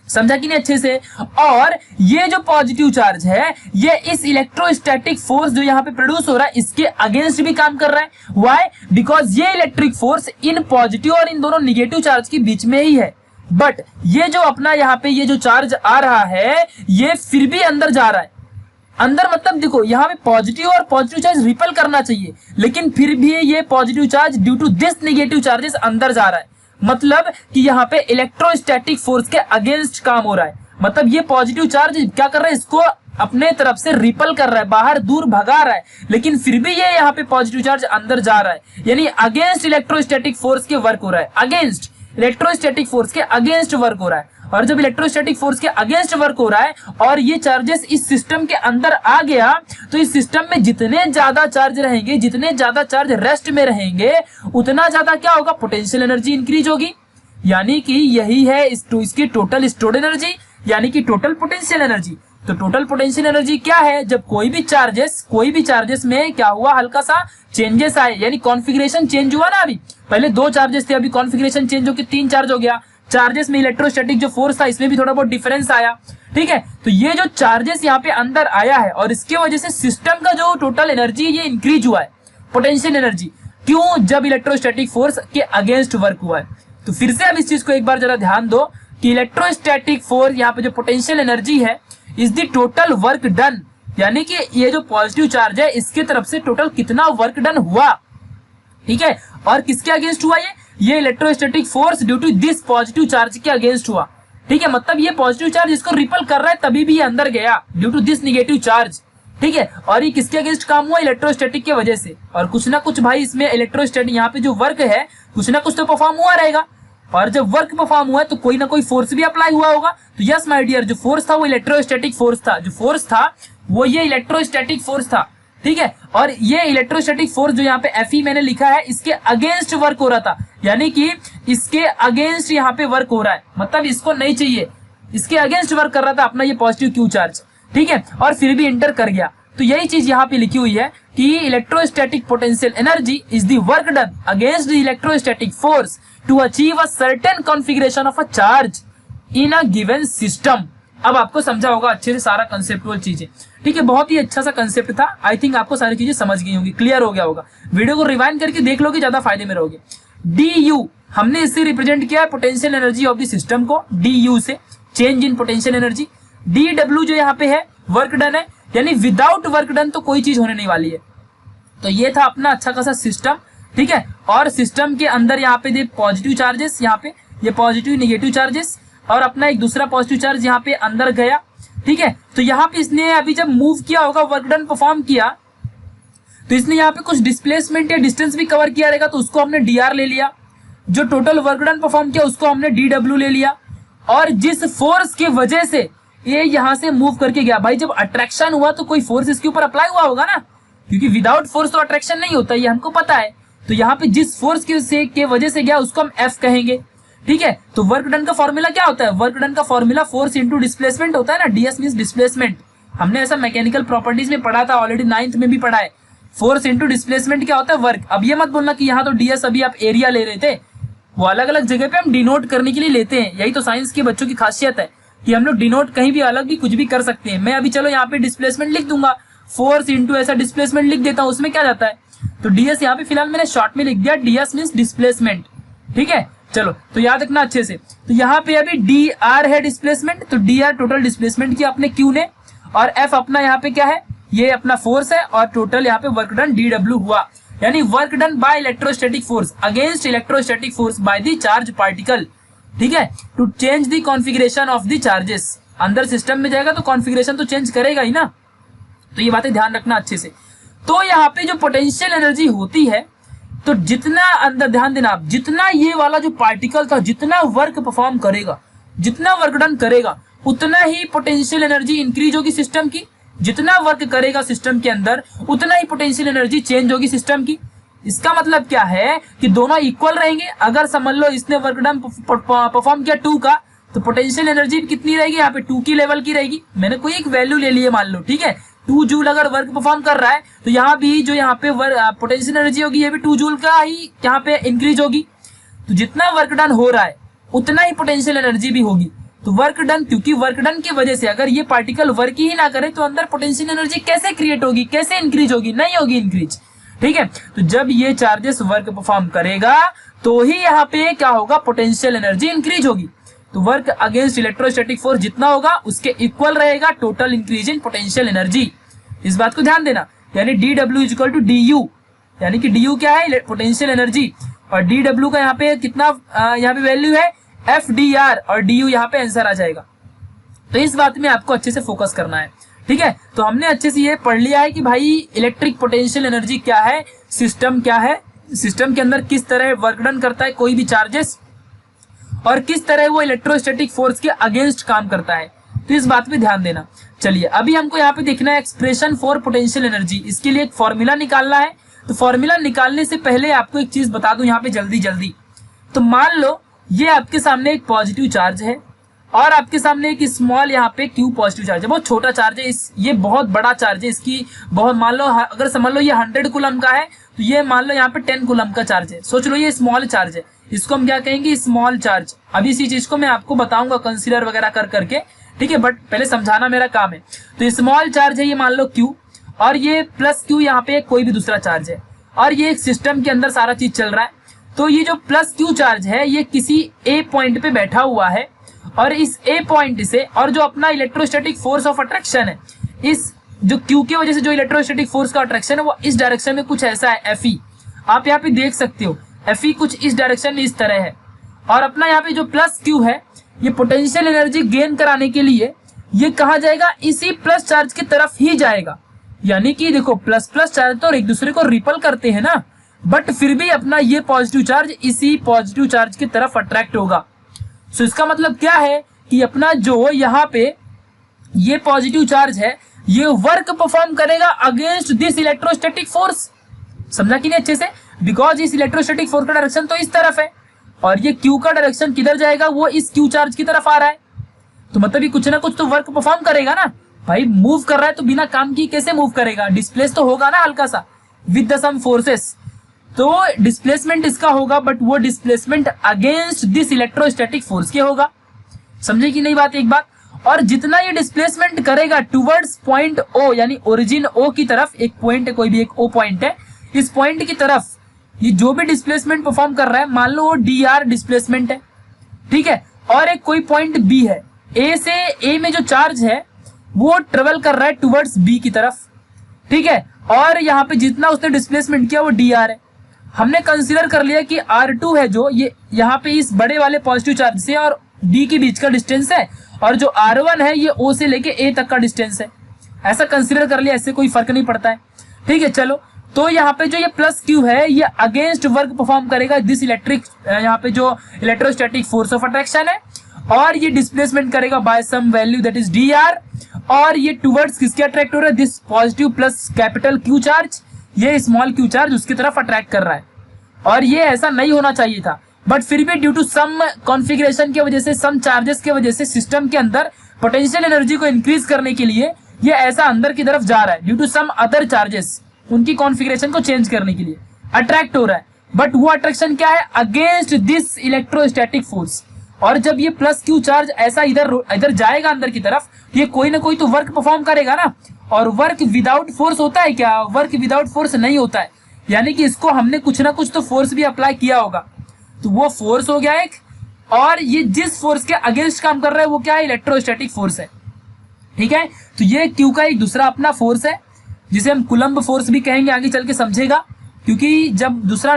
समझा कि नहीं अच्छे से। और ये जो पॉजिटिव चार्ज है ये इस इलेक्ट्रोस्टैटिक फोर्स जो यहाँ पे प्रोड्यूस हो रहा है इसके अगेंस्ट भी काम कर रहा है। व्हाई, बिकॉज ये इलेक्ट्रिक फोर्स इन पॉजिटिव और इन दोनों निगेटिव चार्ज के बीच में ही है। बट ये जो अपना यहाँ पे ये जो चार्ज आ रहा है ये फिर भी अंदर जा रहा है, अंदर मतलब देखो यहाँ पे पॉजिटिव और पॉजिटिव चार्ज रिपल करना चाहिए, लेकिन फिर भी ये positive charge due to this negative charges अंदर जा रहा है। मतलब कि यहाँ पे इलेक्ट्रोस्टैटिक फोर्स के अगेंस्ट काम हो रहा है, मतलब ये पॉजिटिव चार्ज क्या कर रहा है, इसको अपने तरफ से रिपल कर रहा है, बाहर दूर भगा रहा है, लेकिन फिर भी ये यहाँ पे पॉजिटिव चार्ज अंदर जा रहा है, यानी अगेंस्ट इलेक्ट्रोस्टैटिक फोर्स के वर्क हो रहा है, अगेंस्ट इलेक्ट्रोस्टैटिक फोर्स के अगेंस्ट वर्क हो रहा है। और जब इलेक्ट्रोस्टैटिक फोर्स के अगेंस्ट वर्क हो रहा है और ये चार्जेस इस सिस्टम के अंदर आ गया तो इस सिस्टम में जितने ज्यादा चार्ज रहेंगे, जितने ज्यादा चार्ज रेस्ट में रहेंगे उतना ज्यादा क्या होगा, पोटेंशियल एनर्जी इंक्रीज होगी, यानी कि यही है इसकी टोटल स्टोर्ड एनर्जी, यानी कि टोटल पोटेंशियल एनर्जी। तो टोटल पोटेंशियल एनर्जी क्या है, जब कोई भी चार्जेस में क्या हुआ, हल्का सा चेंजेस आए, यानी कॉन्फ़िगरेशन चेंज हुआ ना, अभी पहले दो चार्जेस थे, अभी कॉन्फ़िगरेशन चेंज होकर तीन चार्ज हो गया, चार्जेस में इलेक्ट्रोस्टैटिक जो फोर्स था इसमें भी थोड़ा बहुत डिफरेंस आया, ठीक है। तो ये जो चार्जेस यहाँ पे अंदर आया है और इसके वजह से सिस्टम का जो टोटल एनर्जी ये इंक्रीज हुआ है, पोटेंशियल एनर्जी, क्यों, जब इलेक्ट्रोस्टैटिक फोर्स के अगेंस्ट वर्क हुआ है। तो फिर से अब इस चीज को एक बार जरा ध्यान दो कि इलेक्ट्रोस्टैटिक फोर्स यहाँ पे जो पोटेंशियल एनर्जी है is the total work done, यानी कि ये जो पॉजिटिव चार्ज है इसके तरफ से टोटल कितना वर्क डन हुआ, ठीक है। और किसके अगेंस्ट हुआ, ये electrostatic force due to this positive charge के अगेंस्ट हुआ, ठीक है। मतलब ये पॉजिटिव चार्ज इसको रिपल कर रहा है तभी भी ये अंदर गया due to this negative charge, ठीक है। और ये किसके अगेंस्ट काम हुआ, इलेक्ट्रोस्टैटिक की वजह से। और कुछ ना कुछ भाई इसमें इलेक्ट्रोस्टैटिक यहाँ पे जो वर्क है कुछ ना कुछ तो परफॉर्म हुआ रहेगा, और जब वर्क परफॉर्म हुआ तो कोई ना कोई फोर्स भी अप्लाई हुआ होगा। तो यस माय डियर, जो फोर्स था वो इलेक्ट्रोस्टैटिक फोर्स था, जो फोर्स था वो ये इलेक्ट्रोस्टैटिक फोर्स था, ठीक है। और ये इलेक्ट्रोस्टैटिक फोर्स जो यहाँ पे Fe मैंने लिखा है इसके अगेंस्ट वर्क हो रहा था, यानी कि इसके अगेंस्ट यहाँ पे वर्क हो रहा है, मतलब इसको नहीं चाहिए, इसके अगेंस्ट वर्क कर रहा था अपना ये पॉजिटिव क्यू चार्ज, ठीक है। और फिर भी इंटर कर गया। तो यही चीज यहाँ पे लिखी हुई है कि electrostatic potential energy is the work done against the electrostatic force to achieve a certain configuration of a charge in a given system. अब आपको समझा होगा अच्छे से सारा कंसेप्चुअल चीजें, ठीक है। बहुत ही अच्छा सा कंसेप्ट था, आई थिंक आपको सारी चीजें समझ गई होंगी, क्लियर हो गया होगा। वीडियो को रिवाइंड करके देख लोगे, ज्यादा फायदे में रहोगे। डी यू हमने इससे रिप्रेजेंट किया है potential energy of the system को डी यू से, change in potential energy. D W जो यहाँ पे है वर्क डन है, यानी विदाउट वर्क डन तो कोई चीज होने नहीं वाली है। तो ये था अपना अच्छा खासा सिस्टम, ठीक है। और सिस्टम के अंदर यहाँ पे दे पॉजिटिव चार्जेस, यहाँ पे ये पॉजिटिव नेगेटिव चार्जेस, और अपना एक दूसरा पॉजिटिव चार्ज यहाँ पे अंदर गया, ठीक है। तो यहाँ पे इसने अभी जब मूव किया होगा, वर्क डन परफॉर्म किया, तो इसने यहाँ पे कुछ डिस्प्लेसमेंट या डिस्टेंस भी कवर किया रहेगा, तो उसको हमने डी आर ले लिया। जो टोटल वर्क डन परफॉर्म किया उसको हमने डी डब्ल्यू ले लिया। और जिस फोर्स के वजह से ये यहाँ से मूव करके गया, भाई जब अट्रैक्शन हुआ तो कोई फोर्स इसके ऊपर अप्लाई हुआ होगा ना, क्योंकि विदाउट फोर्स तो अट्रैक्शन नहीं होता, ये हमको पता है। तो यहाँ पे जिस फोर्स के वजह से गया उसको हम एफ कहेंगे, ठीक है। तो वर्क डन का फॉर्मूला क्या होता है? वर्क डन का फॉर्मूला फोर्स इंटू डिस्प्लेसमेंट होता है ना, डीएस मींस डिस्प्लेसमेंट। हमने ऐसा मैकेनिकल प्रॉपर्टीज में पढ़ा था, ऑलरेडी 9th में भी पढ़ा है। फोर्स इंटू डिस्प्लेसमेंट क्या होता है? वर्क। अब ये मत बोलना कि यहाँ तो डीएस अभी आप एरिया ले रहे थे, वो अलग अलग जगह पे हम डिनोट करने के लिए लेते हैं। यही तो साइंस के बच्चों की खासियत है कि हम लोग डिनोट कहीं भी अलग भी कुछ भी कर सकते हैं। मैं अभी चलो यहाँ पे डिस्प्लेसमेंट लिख दूंगा, फोर्स इंटू ऐसा डिस्प्लेसमेंट लिख देता हूँ, उसमें क्या जाता है? तो डीएस यहाँ पे फिलहाल मैंने शॉर्ट में लिख दिया, डीएस मींस डिस्प्लेसमेंट, ठीक है। चलो तो याद रखना अच्छे से। तो यहाँ पे अभी डी आर है डिस्प्लेसमेंट, तो डी आर टोटल डिस्प्लेसमेंट किया अपने क्यू ने, और एफ अपना यहाँ पे क्या है? ये अपना फोर्स है, और टोटल यहाँ पे वर्क डन डी डब्ल्यू हुआ, यानी work done by electrostatic force against electrostatic force by the charge particle, ठीक है, to change the configuration of the charges. अंदर सिस्टम में जाएगा तो कॉन्फ़िगरेशन तो चेंज करेगा ही ना, तो ये बातें ध्यान रखना अच्छे से। तो यहाँ पे जो पोटेंशियल एनर्जी होती है, तो जितना अंदर ध्यान देना आप, जितना ये वाला जो पार्टिकल था जितना वर्क परफॉर्म करेगा, जितना वर्क डन करेगा, उतना ही पोटेंशियल एनर्जी इंक्रीज होगी सिस्टम की। जितना वर्क करेगा सिस्टम के अंदर उतना ही पोटेंशियल एनर्जी चेंज होगी सिस्टम की। इसका मतलब क्या है कि दोनों इक्वल रहेंगे। अगर समझ लो इसने वर्क डन परफॉर्म किया 2 का, तो पोटेंशियल एनर्जी कितनी रहेगी? यहाँ पे 2 की लेवल की रहेगी। मैंने कोई एक वैल्यू ले ली है मान लो, ठीक है, 2 जूल अगर वर्क परफॉर्म कर रहा है, तो यहाँ भी जो यहाँ पे पोटेंशियल एनर्जी होगी ये भी 2 जूल का ही यहाँ पे इंक्रीज होगी। तो जितना वर्क डन हो रहा है उतना ही पोटेंशियल एनर्जी भी होगी। तो वर्क डन, क्योंकि वर्क डन की वजह से अगर ये पार्टिकल वर्क ही ना करे तो अंदर पोटेंशियल एनर्जी कैसे क्रिएट होगी, कैसे इंक्रीज होगी? नहीं होगी इंक्रीज, ठीक है। तो जब ये चार्जेस वर्क परफॉर्म करेगा तो ही यहाँ पे क्या होगा? पोटेंशियल एनर्जी इंक्रीज होगी। तो वर्क अगेंस्ट इलेक्ट्रोस्टैटिक फोर्स जितना होगा उसके इक्वल रहेगा total increase in potential energy. इस बात को ध्यान देना, यानी D W is equal to D U, यानी कि डी यू क्या है? पोटेंशियल एनर्जी, और डी डब्ल्यू का यहाँ पे कितना यहाँ पे वैल्यू है? एफ डी आर, और डी यू यहाँ पे आंसर आ जाएगा। तो इस बात में आपको अच्छे से फोकस करना है, ठीक है। तो हमने अच्छे से ये पढ़ लिया है कि भाई इलेक्ट्रिक पोटेंशियल एनर्जी क्या है, सिस्टम क्या है, सिस्टम के अंदर किस तरह वर्क डन करता है कोई भी चार्जेस, और किस तरह वो इलेक्ट्रोस्टैटिक फोर्स के अगेंस्ट काम करता है। तो इस बात पे ध्यान देना। चलिए अभी हमको यहाँ पे देखना है एक्सप्रेशन फॉर पोटेंशियल एनर्जी। इसके लिए एक फॉर्मूला निकालना है। तो फॉर्मूला निकालने से पहले आपको एक चीज बता दूं यहाँ पे जल्दी जल्दी। तो मान लो ये आपके सामने एक पॉजिटिव चार्ज है, और आपके सामने एक स्मॉल यहाँ पे क्यू पॉजिटिव चार्ज है, बहुत छोटा चार्ज है, ये बहुत बड़ा चार्ज है, इसकी बहुत, मान लो अगर समझ लो ये 100 कूलम का है, तो ये मान लो यहाँ पे 10 कूलम का चार्ज है। सोच लो ये स्मॉल चार्ज है, इसको हम क्या कहेंगे? Small charge. अभी इसी चीज को मैं आपको बताऊंगा कंसीडर वगैरह कर करके, ठीक है, बट पहले समझाना मेरा काम है। तो स्मॉल चार्ज है ये मान लो क्यू, और ये प्लस क्यू यहाँ पे कोई भी दूसरा चार्ज है, और ये एक सिस्टम के अंदर सारा चीज चल रहा है। तो ये जो प्लस क्यू चार्ज है ये किसी ए पॉइंट पे बैठा हुआ है, और इस ए पॉइंट से, और जो अपना इलेक्ट्रोस्टैटिक फोर्स ऑफ अट्रैक्शन है, इस जो क्यू की वजह से जो इलेक्ट्रोस्टैटिक फोर्स का अट्रैक्शन है वो इस डायरेक्शन में कुछ ऐसा है, एफ ई। आप यहाँ पे देख सकते हो एफ ई कुछ इस डायरेक्शन में इस तरह है, और अपना यहाँ पे जो प्लस क्यू है ये पोटेंशियल एनर्जी गेन कराने के लिए ये कहा जाएगा? इसी प्लस चार्ज की तरफ ही जाएगा। यानी कि देखो प्लस प्लस चार्ज तो एक दूसरे को रिपल करते हैं ना, बट फिर भी अपना ये पॉजिटिव चार्ज इसी पॉजिटिव चार्ज की तरफ अट्रैक्ट होगा। सो इसका मतलब क्या है कि अपना जो यहाँ पे ये पॉजिटिव चार्ज है ये वर्क परफॉर्म करेगा अगेंस्ट दिस इलेक्ट्रोस्टैटिक फोर्स। समझा कि नहीं अच्छे से? बिकॉज इस इलेक्ट्रोस्टैटिक फोर्स का डायरेक्शन तो इस तरफ है, और ये क्यू का डायरेक्शन किधर जाएगा? वो इस क्यू चार्ज की तरफ आ रहा है। तो मतलब ये कुछ ना कुछ तो वर्क परफॉर्म करेगा ना भाई। मूव कर रहा है तो बिना काम की कैसे मूव करेगा? डिस्प्लेस तो होगा ना हल्का सा विद द सम फोर्सेस। तो डिस्प्लेसमेंट इसका होगा, बट वो displacement against this electrostatic force के होगा। समझे कि नहीं बात? एक बात और, जितना ये डिस्प्लेसमेंट करेगा टुवर्ड्स पॉइंट ओ, यानी ओरिजिन ओ की तरफ, एक पॉइंट है, कोई भी एक ओ पॉइंट है, इस पॉइंट की तरफ ये जो भी डिस्प्लेसमेंट परफॉर्म कर रहा है, मान लो वो dr डिस्प्लेसमेंट है, ठीक है, और एक कोई पॉइंट b है, a से a में जो चार्ज है वो ट्रेवल कर रहा है टुवर्ड्स b की तरफ, ठीक है, और यहाँ पे जितना उसने डिस्प्लेसमेंट किया वो dr है। हमने कंसीडर कर लिया कि r2 है जो ये यहाँ पे इस बड़े वाले पॉजिटिव चार्ज से और d के बीच का डिस्टेंस है, और जो r1 है ये o से लेके a तक का डिस्टेंस है। ऐसा कंसीडर कर लिया, ऐसे कोई फर्क नहीं पड़ता है, ठीक है। चलो, तो यहाँ पे जो ये प्लस क्यू है ये अगेंस्ट वर्क परफॉर्म करेगा दिस इलेक्ट्रिक, यहाँ पे जो इलेक्ट्रोस्टैटिक फोर्स ऑफ अट्रैक्शन है, और ये डिस्प्लेसमेंट करेगा by some value that is dr, और ये टुवर्ड्स किसके अट्रैक्ट हो रहा है, this positive plus capital Q charge, ये स्मॉल क्यू चार्ज उसकी तरफ अट्रैक्ट कर रहा है। और ये ऐसा नहीं होना चाहिए था, बट फिर भी ड्यू टू सम कॉन्फ़िगरेशन की वजह से, सम चार्जेस की वजह से सिस्टम के अंदर पोटेंशियल एनर्जी को इंक्रीज करने के लिए ये ऐसा अंदर की तरफ जा रहा है, due to some other charges, उनकी कॉन्फ़िगरेशन को चेंज करने के लिए अट्रैक्ट हो रहा है। बट वो अट्रैक्शन क्या है, अगेंस्ट दिस इलेक्ट्रोस्टैटिक फोर्स। और जब ये प्लस क्यू चार्ज ऐसा इधर जाएगा अंदर की तरफ, ये कोई ना कोई तो वर्क परफॉर्म करेगा ना, और वर्क विदाउट फोर्स होता है क्या, वर्क विदाउट फोर्स नहीं होता है, यानी कि इसको हमने कुछ ना कुछ तो फोर्स भी अप्लाई किया होगा, तो वो फोर्स हो गया एक, और ये जिस फोर्स के अगेंस्ट काम कर रहा है वो क्या है, इलेक्ट्रोस्टैटिक फोर्स है, ठीक है। तो ये क्यू का एक दूसरा अपना फोर्स है जिसे हम कुलम्ब फोर्स भी कहेंगे, आगे चल के समझेगा, क्योंकि जब दूसरा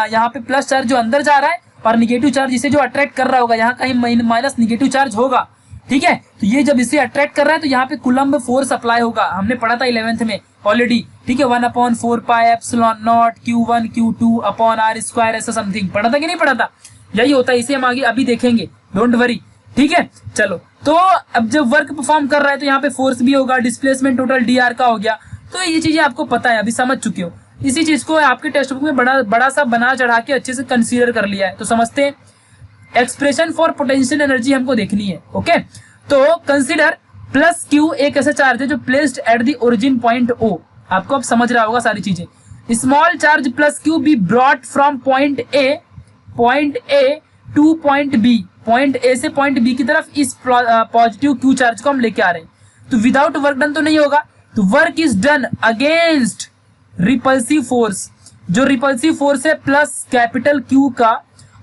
यहाँ पे प्लस चार्ज जो अंदर जा रहा है और निगेटिव चार्ज इसे जो अट्रैक्ट कर रहा होगा, यहाँ कहीं माइनस निगेटिव चार्ज होगा, ठीक है, तो ये जब इसे अट्रैक्ट कर रहा है तो यहाँ पे कुलम्ब फोर्स अप्लाई होगा, हमने पढ़ा था 11th में ऑलरेडी, ठीक है, 1/4πε0 q1 q2 upon r square, ऐसा समथिंग पढ़ा था कि नहीं पढ़ा था, यही होता है, इसे हम आगे अभी देखेंगे, डोंट वरी, ठीक है। चलो, तो अब जब वर्क परफॉर्म कर रहा है तो यहाँ पे फोर्स भी होगा, डिस्प्लेसमेंट टोटल dr का हो गया, तो ये चीजें आपको पता है, अभी समझ चुके हो, इसी चीज को आपके टेक्स्ट बुक में बड़ा सा बना चढ़ा के अच्छे से कंसीडर कर लिया है। तो समझते हैं, एक्सप्रेशन फॉर पोटेंशियल एनर्जी हमको देखनी है, ओके। तो कंसीडर प्लस क्यू एक ऐसा चार्ज है जो placed at the origin point O, आपको अब समझ रहा होगा सारी चीजें। Small charge plus Q be brought from point A to point B, point A से पॉइंट बी की तरफ इस पॉजिटिव क्यू चार्ज को हम लेके आ रहे हैं, तो विदाउट वर्क डन तो नहीं होगा, तो work is done against repulsive force, जो रिपल्सिव फोर्स है प्लस कैपिटल क्यू का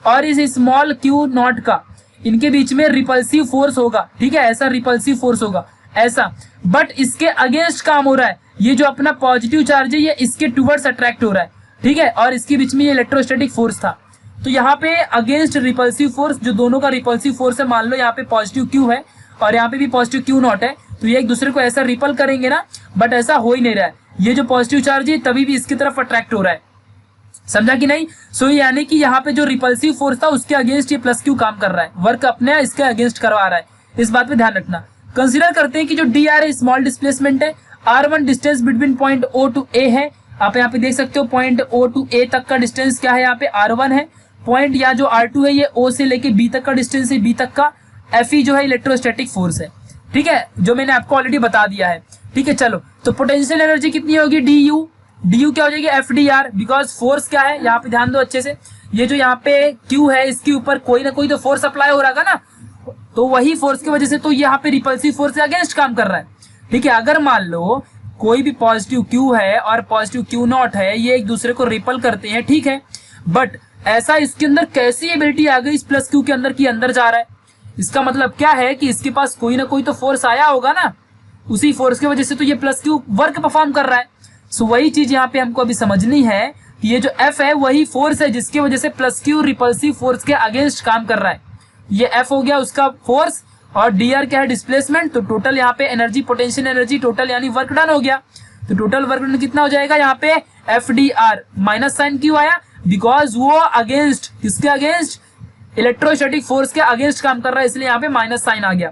और इस स्मॉल क्यू नॉट का, इनके बीच में रिपल्सिव फोर्स होगा, ठीक है, ऐसा रिपल्सिव फोर्स होगा ऐसा, बट इसके अगेंस्ट काम हो रहा है, ये जो अपना पॉजिटिव चार्ज है ये इसके टुवर्ड्स अट्रैक्ट हो रहा है, ठीक है, और इसके बीच में ये इलेक्ट्रोस्टैटिक फोर्स था, तो यहाँ पे अगेंस्ट रिपल्सिव फोर्स, जो दोनों का रिपल्सिव फोर्स है, मान लो यहाँ पे पॉजिटिव क्यू है और यहाँ पे भी पॉजिटिव क्यू नॉट है, तो ये एक दूसरे को ऐसा रिपल करेंगे ना, बट ऐसा हो ही नहीं रहा है, ये जो पॉजिटिव चार्ज है तभी भी इसकी तरफ अट्रैक्ट हो रहा है, समझा कि नहीं। सो यानी कि यहाँ पे जो रिपल्सिव फोर्स था उसके अगेंस्ट ये प्लस क्यू काम कर रहा है, वर्क अपने इसके अगेंस्ट करवा रहा है, इस बात पे ध्यान रखना। कंसीडर करते हैं कि जो dr है स्मॉल डिस्प्लेसमेंट है, r1 distance between point o to a है, आप यहाँ पे देख सकते हो पॉइंट o टू a तक का डिस्टेंस क्या है, यहाँ पे r1 है, पॉइंट या जो r2 है ये o से लेके b तक का डिस्टेंस है, b तक का fe जो है इलेक्ट्रोस्टैटिक फोर्स है, ठीक है, जो मैंने आपको ऑलरेडी बता दिया है, ठीक है। चलो, तो पोटेंशियल एनर्जी कितनी होगी, du क्या हो जाएगी, FDR, बिकॉज फोर्स क्या है, यहाँ पे ध्यान दो अच्छे से, ये जो यहाँ पे Q है इसके ऊपर कोई ना कोई तो फोर्स अप्लाई हो रहा है ना, तो वही फोर्स की वजह से तो यहाँ पे रिपल्सिव फोर्स के अगेंस्ट काम कर रहा है, ठीक है। अगर मान लो कोई भी पॉजिटिव Q है और पॉजिटिव Q नॉट है, ये एक दूसरे को रिपल करते हैं, ठीक है, बट ऐसा इसके अंदर कैसी एबिलिटी आ गई इस प्लस Q के अंदर की अंदर जा रहा है, इसका मतलब क्या है कि इसके पास कोई ना कोई तो फोर्स आया होगा ना, उसी फोर्स की वजह से तो ये प्लस क्यू वर्क परफॉर्म कर रहा है। सो वही चीज यहाँ पे हमको अभी समझनी है कि ये जो F है वही फोर्स है जिसकी वजह से प्लस क्यू रिपल्सिव फोर्स के अगेंस्ट काम कर रहा है, ये F हो गया उसका फोर्स, और dr क्या है डिस्प्लेसमेंट, तो टोटल यहाँ पे एनर्जी, पोटेंशियल एनर्जी टोटल यानी वर्क डन हो गया, तो टोटल वर्क डन कितना हो जाएगा, यहाँ पे FDR माइनस साइन क्यों आया, बिकॉज वो अगेंस्ट, किसके अगेंस्ट, इलेक्ट्रोस्टैटिक फोर्स के अगेंस्ट काम कर रहा है, इसलिए यहाँ पे माइनस साइन आ गया।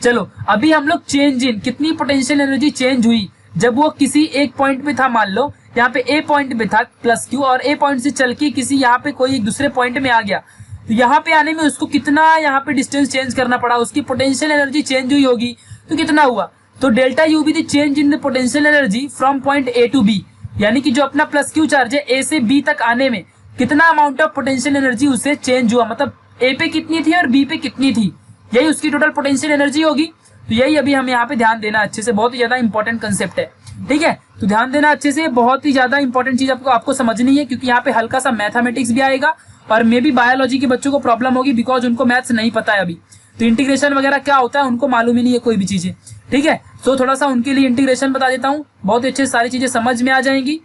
चलो, अभी हम लोग चेंज इन, कितनी पोटेंशियल एनर्जी चेंज हुई, जब वो किसी एक पॉइंट पे था, मान लो यहाँ पे ए पॉइंट पे था प्लस क्यू, और ए पॉइंट से चल के किसी यहाँ पे कोई एक दूसरे पॉइंट में आ गया, तो यहाँ पे आने में उसको कितना यहाँ पे डिस्टेंस चेंज करना पड़ा, उसकी पोटेंशियल एनर्जी चेंज हुई होगी, तो कितना हुआ, तो delta U be the change in the potential energy from point A to B, यानी कि जो अपना प्लस क्यू चार्ज है ए से बी तक आने में कितना अमाउंट ऑफ पोटेंशियल एनर्जी उससे चेंज हुआ, मतलब ए पे कितनी थी और बी पे कितनी थी, यही उसकी टोटल पोटेंशियल एनर्जी होगी। तो यही अभी हम यहाँ पे ध्यान देना अच्छे से, बहुत ही ज्यादा इंपॉर्टेंट कंसेप्ट है, ठीक है। तो ध्यान देना अच्छे से, बहुत ही ज्यादा इंपॉर्टेंट चीज आपको समझनी है, क्योंकि यहाँ पे हल्का सा मैथमेटिक्स भी आएगा और मे बी बायोलॉजी के बच्चों को प्रॉब्लम होगी बिकॉज उनको मैथ्स नहीं पता है अभी, तो इंटीग्रेशन वगैरह क्या होता है उनको मालूम ही नहीं है कोई भी चीजें, ठीक है। तो थोड़ा सा उनके लिए इंटीग्रेशन बता देता हूँ, बहुत अच्छे सारी चीजें समझ में आ जाएंगी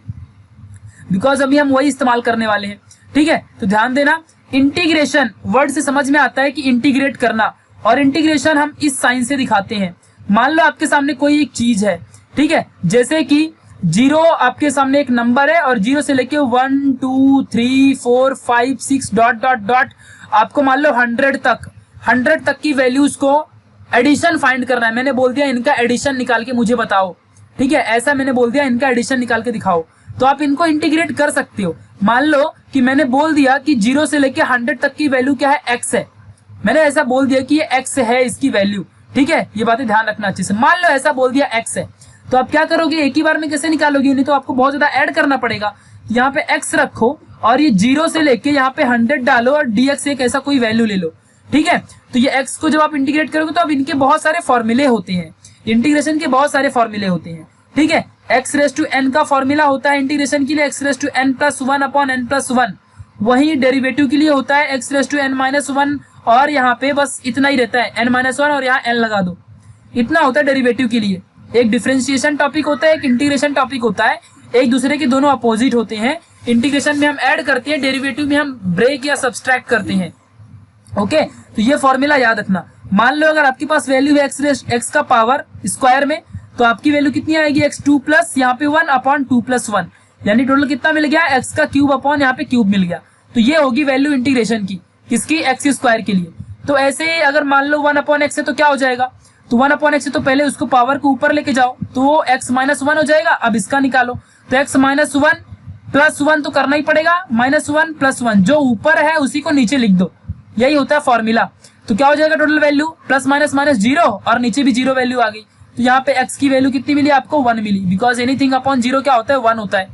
बिकॉज अभी हम वही इस्तेमाल करने वाले हैं, ठीक है। तो ध्यान देना, इंटीग्रेशन वर्ड से समझ में आता है कि इंटीग्रेट करना, और इंटीग्रेशन हम इस साइन से दिखाते हैं। मान लो आपके सामने कोई एक चीज है, ठीक है, जैसे कि 0 आपके सामने एक नंबर है और 0 से लेके 1 2 3 4 5 6 डॉट डॉट डॉट आपको मान लो 100 तक की वैल्यूज को एडिशन फाइंड करना है। मैंने बोल दिया इनका एडिशन निकाल के मुझे बताओ, ठीक है, ऐसा मैंने बोल दिया इनका एडिशन निकाल के दिखाओ, तो आप इनको इंटीग्रेट कर सकते हो। मान लो कि मैंने बोल दिया कि 0 से लेके 100 तक की वैल्यू क्या है, x है, मैंने ऐसा बोल दिया कि ये x है इसकी वैल्यू, ठीक है, ये बातें ध्यान रखना अच्छे से। मान लो ऐसा बोल दिया x है, तो आप क्या करोगे, एक ही बार में कैसे निकालोगे, नहीं तो आपको बहुत ज्यादा ऐड करना पड़ेगा। यहाँ पे x रखो और ये 0 से लेके यहाँ पे 100 डालो और dx एक ऐसा कोई वैल्यू ले लो, ठीक है। तो ये x को जब आप इंटीग्रेट करोगे तो अब इनके बहुत सारे फॉर्मूले होते हैं, इंटीग्रेशन के बहुत सारे फॉर्मूले होते हैं, ठीक है। x⁻n का फॉर्मूला होता है इंटीग्रेशन के लिए x⁻n + 1 अपॉन n + 1, वही डेरिवेटिव के लिए होता है x⁻n - 1, और यहाँ पे बस इतना ही रहता है n - 1 और यहाँ n लगा दो, इतना होता है डेरिवेटिव के लिए। एक डिफरेंशिएशन टॉपिक होता है, एक इंटीग्रेशन टॉपिक होता है, एक दूसरे के दोनों अपोजिट होते हैं। इंटीग्रेशन में हम ऐड करते हैं, डेरिवेटिव में हम ब्रेक या सब्सट्रैक्ट करते हैं, ओके। तो ये फॉर्मूला याद रखना। मान लो अगर आपके पास वैल्यू है x का पावर स्क्वायर में, तो आपकी वैल्यू कितनी आएगी, x2 प्लस यहाँ पे 1 अपॉन 2 + 1, यानी टोटल कितना मिल गया, x का क्यूब अपॉन यहाँ पे क्यूब मिल गया। तो ये होगी वैल्यू इंटीग्रेशन की, किसकी, x स्क्वायर के लिए। तो ऐसे ही अगर मान लो 1 अपॉन x है तो क्या हो जाएगा, तो 1 अपॉन x है तो पहले उसको पावर को ऊपर लेके जाओ, तो वो x - 1 हो जाएगा। अब इसका निकालो, तो x - 1 + 1 तो करना ही पड़ेगा, -1 + 1 जो ऊपर है उसी को नीचे लिख दो, यही होता है फॉर्मूला। तो क्या हो जाएगा टोटल वैल्यू, +- 0 और नीचे भी 0 वैल्यू आ गई। तो यहाँ पे x की वैल्यू कितनी मिली आपको, 1 मिली, बिकॉज एनीथिंग अपॉन 0 क्या होता है, 1 होता है,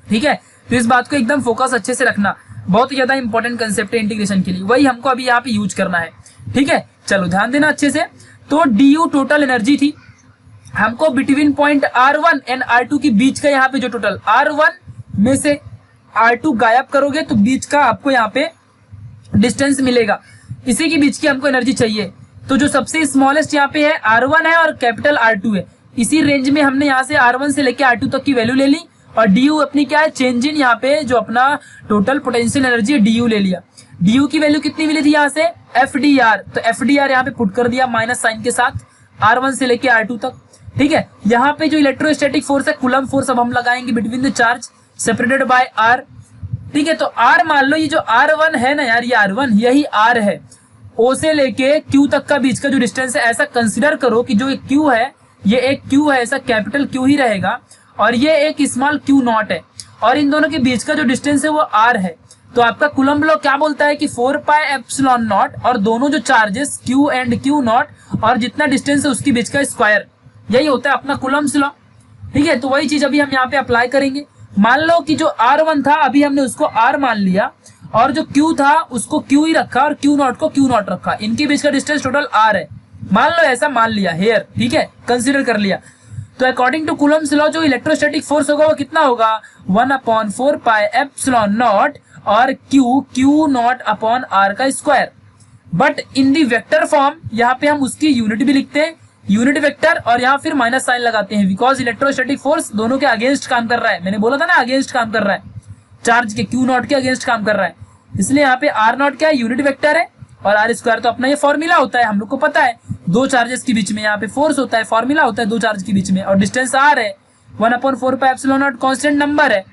ठीक है। तो इस बात को एकदम फोकस अच्छे से रखना, बहुत ही ज्यादा इंपॉर्टेंट कंसेप्ट है इंटीग्रेशन के लिए, वही हमको अभी यहाँ पे यूज करना है, ठीक है। चलो ध्यान देना अच्छे से। तो du टोटल एनर्जी थी, हमको between point R1 and R2 के बीच का यहाँ पे जो टोटल R1 में से R2 गायब करोगे तो बीच का आपको यहाँ पे डिस्टेंस मिलेगा, इसी के बीच की हमको एनर्जी चाहिए। तो जो सबसे स्मॉलेस्ट यहाँ पे है R1 है और कैपिटल R2 है, इसी रेंज में हमने यहाँ से R1 से लेके R2 तक की वैल्यू ले ली, और du अपनी क्या है, चेंज इन यहाँ पे जो अपना टोटल पोटेंशियल एनर्जी है du ले लिया। du की वैल्यू कितनी मिली थी यहाँ से, FDR, तो FDR यहाँ पे पुट कर दिया माइनस साइन के साथ, R1 से लेके R2 तक, ठीक है। यहाँ पे जो इलेक्ट्रोस्टैटिक फोर्स है, कूलम फोर्स, अब हम लगाएंगे between the charge separated by R, ठीक है। तो R मान लो ये जो R1 है ना यार, ये R1 यही R है, O से लेके Q तक का बीच का जो डिस्टेंस है, ऐसा कंसिडर करो कि जो एक Q है ये एक Q है, ऐसा कैपिटल Q ही रहेगा, और ये एक स्मॉल Q0 है, और इन दोनों के बीच का जो डिस्टेंस है वो R है। तो आपका कूलम लॉ क्या बोलता है कि 4πε0 और दोनों जो चार्जेस Q एंड Q0 और जितना डिस्टेंस है उसके बीच का स्क्वायर, यही होता है अपना कूलम्स लॉ, ठीक है। तो वही चीज अभी हम यहाँ पे अप्लाई करेंगे। मान लो कि जो R1 था अभी हमने उसको R मान लिया, और जो Q था उसको Q ही रखा और Q0 को Q0 रखा, इनके बीच का डिस्टेंस टोटल R है, मान लो ऐसा मान लिया हेयर, ठीक है, कंसीडर कर लिया। तो अकॉर्डिंग टू कूलम्स लॉ जो इलेक्ट्रोस्टैटिक फोर्स होगा वो कितना होगा, 1/4πε0 और Q0 अपॉन R का square. But in the vector form यहाँ पे हम उसकी यूनिट भी लिखते हैं, यूनिट वेक्टर, और यहाँ फिर माइनस साइन लगाते हैं, बिकॉज इलेक्ट्रोस्टैटिक फोर्स दोनों के अगेंस्ट काम कर रहा है, मैंने बोला था ना अगेंस्ट काम कर रहा है, चार्ज के Q0 के अगेंस्ट काम कर रहा है, इसलिए यहाँ पे R0 क्या है, यूनिट वेक्टर है, और R स्क्वायर तो अपना ये फॉर्मूला होता है, हम लोग को पता है, दो चार्जेस के बीच में यहाँ पे फोर्स होता है, फॉर्मूला होता है दो चार्ज के बीच में, और डिस्टेंस R है, 1/4πε0 कांस्टेंट नंबर है,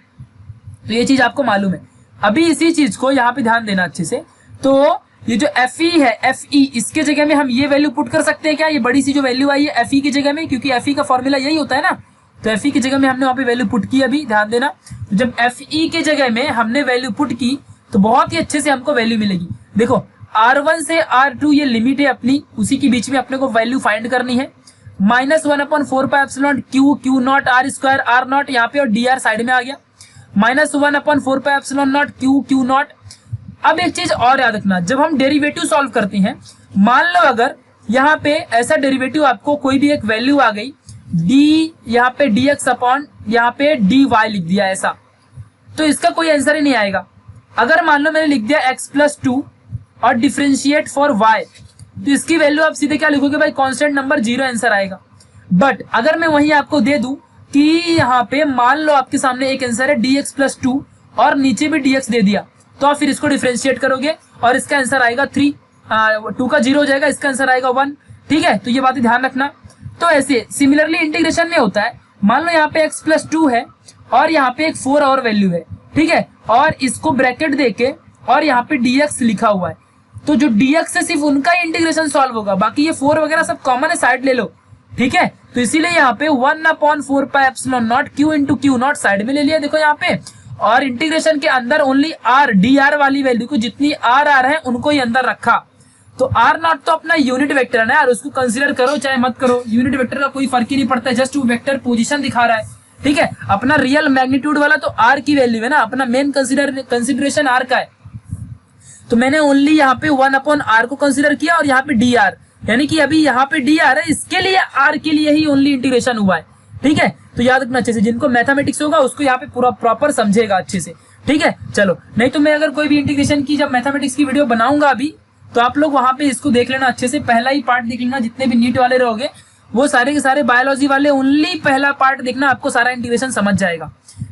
तो ये चीज आपको मालूम है। अभी इसी चीज को यहाँ पे ध्यान देना अच्छे से। तो ये जो Fe है, Fe इसके जगह में हम ये वैल्यू पुट कर सकते हैं क्या, ये बड़ी सी जो वैल्यू आई है Fe की जगह में, क्योंकि Fe का फॉर्मूला यही होता है ना, तो Fe की जगह में हमने वहाँ पे वैल्यू पुट की। अभी ध्यान देना, तो जब Fe के जगह में हमने वैल्यू पुट की तो बहुत ही अच्छे से हमको वैल्यू मिलेगी। देखो R1 से R2 ये लिमिट है अपनी, उसी के बीच में अपने को वैल्यू फाइंड करनी है, -1/4πε0 Q0 R स्क्वायर R0 यहाँ पे, और dr साइड में आ गया, -1/4πε0 Q0। अब एक चीज और याद रखना, जब हम डेरिवेटिव सॉल्व करते हैं, मान लो अगर यहाँ पे ऐसा डेरिवेटिव आपको कोई भी एक वैल्यू आ गई डी यहाँ पे डी एक्स अपॉन यहाँ पे डी वाई लिख दिया ऐसा, तो इसका कोई आंसर ही नहीं आएगा। अगर मान लो मैंने लिख दिया x प्लस 2 और डिफ्रेंशिएट फॉर y, तो इसकी वैल्यू आप सीधे क्या लिखोगे भाई, कांस्टेंट नंबर 0 आंसर आएगा। बट अगर मैं वहीं आपको दे दूं कि यहाँ पे मान लो आपके सामने एक आंसर है dx प्लस 2 और नीचे भी dx दे दिया, तो आप फिर इसको डिफ्रेंशिएट करोगे और इसका आंसर आएगा 3, 2 का 0 हो जाएगा, इसका आंसर आएगा 1। ठीक है, तो ये बातें ध्यान रखना। तो ऐसे सिमिलरली इंटीग्रेशन में होता है, मान लो यहाँ पे x प्लस 2 है और यहाँ पे एक 4 और वैल्यू है, ठीक है, और इसको ब्रैकेट देके और यहाँ पे dx लिखा हुआ है, तो जो dx से सिर्फ उनका ही इंटीग्रेशन सॉल्व होगा, बाकी ये 4 वगैरह सब कॉमन है, साइड ले लो। ठीक है, तो इसीलिए यहाँ पे 1/4 pi epsilon not q into Q not side में ले लिया, देखो यहाँ पे, और इंटीग्रेशन के अंदर ओनली r dr वाली वैल्यू को जितनी r है उनको ही अंदर रखा। तो r नॉट तो अपना यूनिट वेक्टर है ना यार, उसको कंसीडर करो चाहे मत करो, यूनिट वेक्टर का कोई फर्क ही नहीं पड़ता है, जस्ट वो वेक्टर पोजीशन दिखा रहा है। ठीक है, अपना रियल मैग्नीट्यूड वाला तो r की वैल्यू है ना, अपना मेन कंसिडरेशन r का है, तो मैंने ओनली यहाँ पे 1/r को कंसीडर किया और यहाँ पे dr, यानी कि अभी यहाँ पे dr है, इसके लिए r के लिए ही ओनली इंटीग्रेशन हुआ है। ठीक है, तो याद रखना अच्छे से, जिनको मैथमेटिक्स होगा उसको यहाँ पे पूरा प्रॉपर समझेगा अच्छे से। ठीक है, चलो, नहीं तो मैं अगर कोई भी इंटीग्रेशन की जब मैथमेटिक्स की वीडियो बनाऊंगा अभी, तो आप लोग वहां पे इसको देख लेना अच्छे से, पहला ही पार्ट देख लेना, जितने भी नीट वाले रहोगे वो सारे के सारे बायोलॉजी वाले ओनली पहला पार्ट देखना, आपको सारा इंटीग्रेशन समझ जाएगा।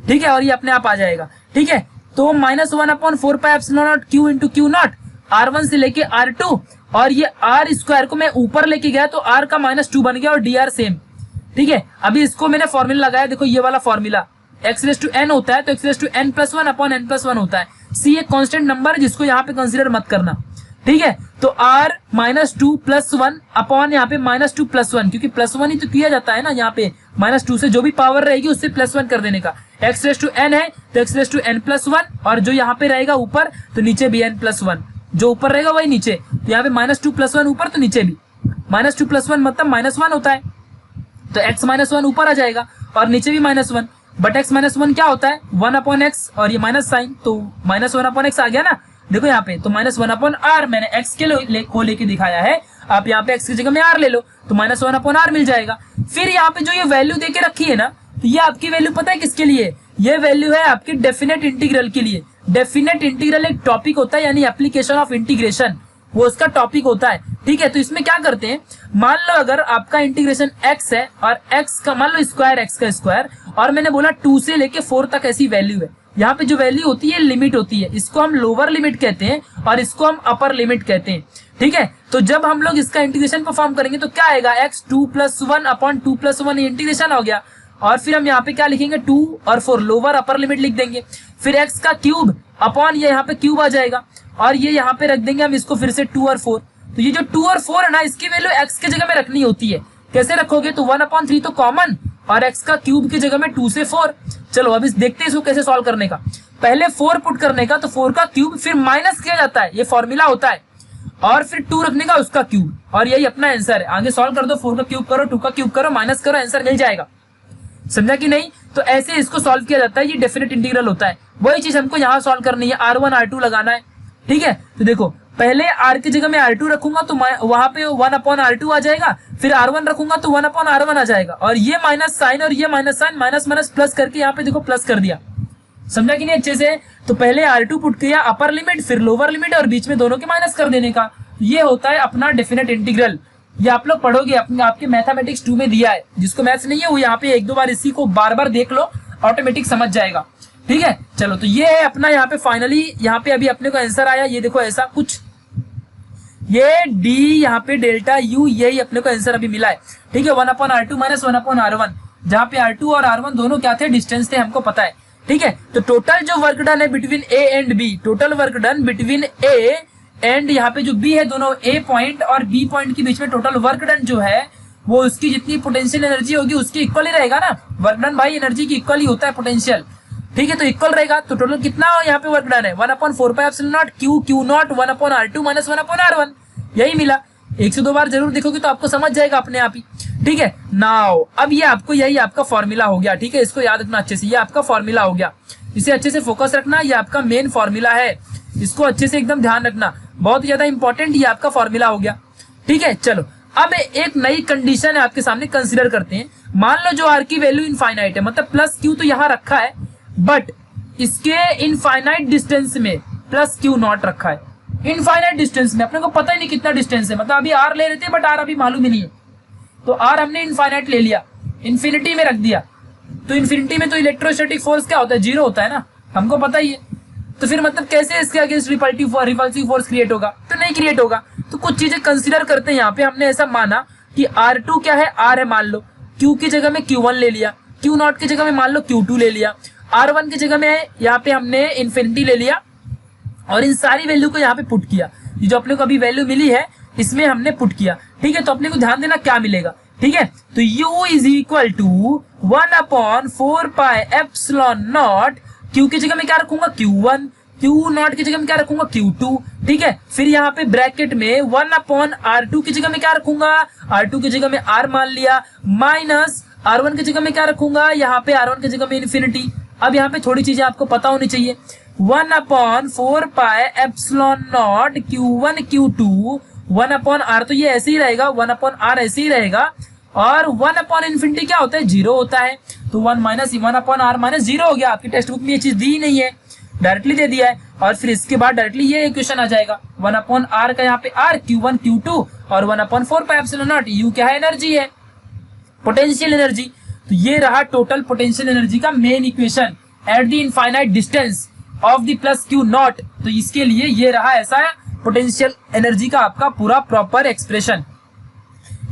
ठीक है, और ये अपने आप आ जाएगा। ठीक है, तो -1/4 pi epsilon not q into Q not r1 से लेके r2, और ये r स्क्वायर को मैं ऊपर लेके गया तो r का -2 बन गया और dr सेम। ठीक है, अभी इसको मैंने फॉर्मूला लगाया, देखो ये वाला फॉर्मूला x⁻n होता है, तो x⁻n+1/n+1 होता है। c एक कांस्टेंट नंबर जिसको यहाँ पे कंसीडर मत करना। ठीक है, तो r -2 + 1 अपॉन यहाँ पे -2 + 1, क्योंकि +1 ही तो किया जाता है ना, यहाँ पे -2 से जो भी पावर रहेगी उससे +1 कर देने का। x⁻n है तो x⁻n+1, और जो यहाँ पे रहेगा ऊपर तो नीचे भी n+1, जो ऊपर रहेगा वही नीचे, तो यहाँ पे -2 + 1 ऊपर तो नीचे भी -2 + 1 मतलब -1 होता है, तो x-1 ऊपर आ जाएगा और नीचे भी -1, बट x-1 क्या होता है 1/x, और ये माइनस साइन, तो -1/x आ गया ना, देखो यहाँ पे, तो -1/r मैंने x के को लेके दिखाया है, आप यहाँ पे x की जगह में r ले लो तो -1/r मिल जाएगा। फिर यहाँ पे जो ये वैल्यू देके रखी है ना, तो ये आपकी वैल्यू पता है किसके लिए, ये वैल्यू है आपके डेफिनेट इंटीग्रल के लिए। डेफिनेट इंटीग्रल एक टॉपिक होता है, यानी एप्लीकेशन ऑफ इंटीग्रेशन, वो उसका टॉपिक होता है। ठीक है, तो इसमें क्या करते हैं, मान लो अगर आपका इंटीग्रेशन x है और x का मान लो स्क्वायर, x का स्क्वायर, और मैंने बोला 2 से लेके 4 तक ऐसी वैल्यू है, यहाँ पे जो वैल्यू होती है लिमिट होती है, इसको हम लोअर लिमिट कहते हैं और इसको हम अपर लिमिट कहते हैं। ठीक है, तो जब हम लोग इसका इंटीग्रेशन परफॉर्म करेंगे तो क्या आएगा, x 2 + 1/2 + 1 इंटीग्रेशन हो गया, और फिर हम यहाँ पे क्या लिखेंगे 2 और 4 लोअर अपर लिमिट लिख देंगे, फिर x का क्यूब अपॉन ये यहाँ पे क्यूब आ जाएगा, और ये यहाँ पे रख देंगे हम इसको फिर से 2 और 4, तो ये जो 2 और 4 है ना, इसकी वैल्यू x की जगह में रखनी होती है। कैसे रखोगे, तो 1/3 तो कॉमन, और x का क्यूब की जगह में 2 से 4। चलो अब इस देखते हैं इसको कैसे सॉल्व करने का। पहले 4 पुट करने का, तो 4 का क्यूब फिर माइनस किया जाता है, ये फॉर्मूला होता है, और फिर 2 रखने का उसका क्यूब, और यही अपना आंसर है। आगे सॉल्व कर दो, 4 का क्यूब करो, 2 का क्यूब करो, माइनस करो, आंसर मिल जाएगा। समझा कि नहीं, तो ऐसे इसको सॉल्व किया जाता है, ये डेफिनेट इंटीग्रल होता है। वही चीज हमको यहाँ सॉल्व करनी है, r1 r2 लगाना है। ठीक है, तो देखो पहले r की जगह में r2 रखूंगा तो वहां पे 1/r2 आ जाएगा, फिर r1 रखूंगा तो 1/r1 आ जाएगा, और ये माइनस साइन और ये minus sign, minus minus plus करके यहाँ पे देखो प्लस कर दिया। समझा कि नहीं अच्छे से, तो पहले r2 पुट किया अपर लिमिट, फिर लोअर लिमिट, और बीच में दोनों के माइनस कर देने का, ये होता है अपना डेफिनेट इंटीग्रल। ये आप लोग पढ़ोगे आपके मैथमेटिक्स 2 में दिया है, जिसको मैथ्स नहीं है वो यहाँ पे 1-2 बार इसी को बार देख लो, ऑटोमेटिक समझ जाएगा। ठीक है, चलो, तो ये है अपना यहाँ पे फाइनली, यहाँ पे अभी अपने को आंसर आया, ये देखो ऐसा कुछ, ये d यहाँ पे डेल्टा u, यही अपने को आंसर अभी मिला है। ठीक है, 1/r2 - 1/r1, जहाँ पे r2 और r1 दोनों क्या थे, डिस्टेंस थे, हमको पता है। ठीक है, तो टोटल जो वर्क डन है between a and b, total work done between a and यहाँ पे जो b है, दोनों a पॉइंट और b पॉइंट के बीच में टोटल वर्क डन जो है, वो उसकी जितनी पोटेंशियल एनर्जी होगी उसकी इक्वल ही रहेगा ना। वर्क डन भाई एनर्जी की इक्वल ही होता है पोटेंशियल। ठीक है, तो इक्वल रहेगा, तो टोटल कितना हो यहाँ पे वर्क डन है 1/4 pi epsilon not Q not 1/r2 - 1/r1, यही मिला। 1 से 2 बार जरूर देखोगे तो आपको समझ जाएगा अपने आप ही। ठीक है, नाउ अब ये आपको यही आपका फॉर्मूला हो गया। ठीक है, इसको याद रखना अच्छे से, ये आपका फॉर्मूला हो गया, इसे अच्छे से फोकस रखना, ये आपका मेन फॉर्मूला है, इसको अच्छे से एकदम ध्यान रखना, बहुत ज्यादा इंपॉर्टेंट ये आपका फॉर्मूला हो गया। ठीक है, चलो अब एक नई कंडीशन है आपके सामने, कंसिडर करते हैं। मान लो जो आर की वैल्यू इनफाइनाइट है, मतलब प्लस क्यू तो यहां रखा है, बट इसके इनफाइनाइट डिस्टेंस में प्लस क्यू नॉट रखा है। इनफाइनाइट डिस्टेंस में अपने को पता ही नहीं कितना डिस्टेंस है, मतलब अभी आर ले लेते हैं बट आर अभी मालूम ही नहीं है, तो आर हमने इनफाइनाइट ले लिया, इन्फिनिटी में रख दिया। तो इन्फिनिटी में तो इलेक्ट्रोस्टैटिक फोर्स क्या होता है, जीरो होता है ना, हमको पता ही है। तो फिर मतलब कैसे इसके अगेंस्ट रिपल्सिव फोर्स क्रिएट होगा, तो नहीं क्रिएट होगा। तो कुछ चीजें कंसीडर करते हैं यहाँ पे। हमने ऐसा माना कि R2 क्या है, R है मान लो, Q की जगह में Q1 ले लिया, Q नॉट की जगह में मान लो Q2 ले लिया, R1 की जगह में यहाँ पे हमने इन्फिनिटी ले लिया, और इन सारी वैल्यू को यहाँ पे पुट किया। ये जो अपने को अभी वैल्यू मिली है इसमें हमने पुट किया, ठीक है। तो अपने को ध्यान देना क्या मिलेगा, ठीक है। तो U is equal to 1/4πε0, Q की जगह में क्या रखूंगा Q1, Q नॉट की जगह में क्या रखूंगा Q2, ठीक है। फिर यहाँ पे ब्रैकेट में 1/R2 की जगह में क्या रखूंगा, R2 की जगह में R मान लिया, माइनस R1 की जगह में क्या रखूंगा, यहाँ पे R1 की जगह में इन्फिनिटी। अब यहाँ पे थोड़ी चीजें आपको पता होनी चाहिए, 1/4πε0 Q1 Q2, 1/R तो ये ऐसे ही रहेगा, 1/R ऐसे ही रहेगा, और 1/इन्फिनिटी क्या होता है, जीरो होता है। तो 1 माइनस 1/R माइनस जीरो हो गया। आपकी टेक्स्ट बुक में ये चीज दी ही नहीं है, डायरेक्टली दे दिया है। और फिर इसके बाद डायरेक्टली ये इक्वेशन आ जाएगा, 1/R का यहाँ पे R, Q1 Q2 और 1/4πε0 U क्या है, एनर्जी है, पोटेंशियल एनर्जी। तो ये रहा टोटल पोटेंशियल एनर्जी का main equation at the infinite distance of the plus Q not. तो इसके लिए ये रहा ऐसा पोटेंशियल एनर्जी का आपका पूरा प्रॉपर एक्सप्रेशन,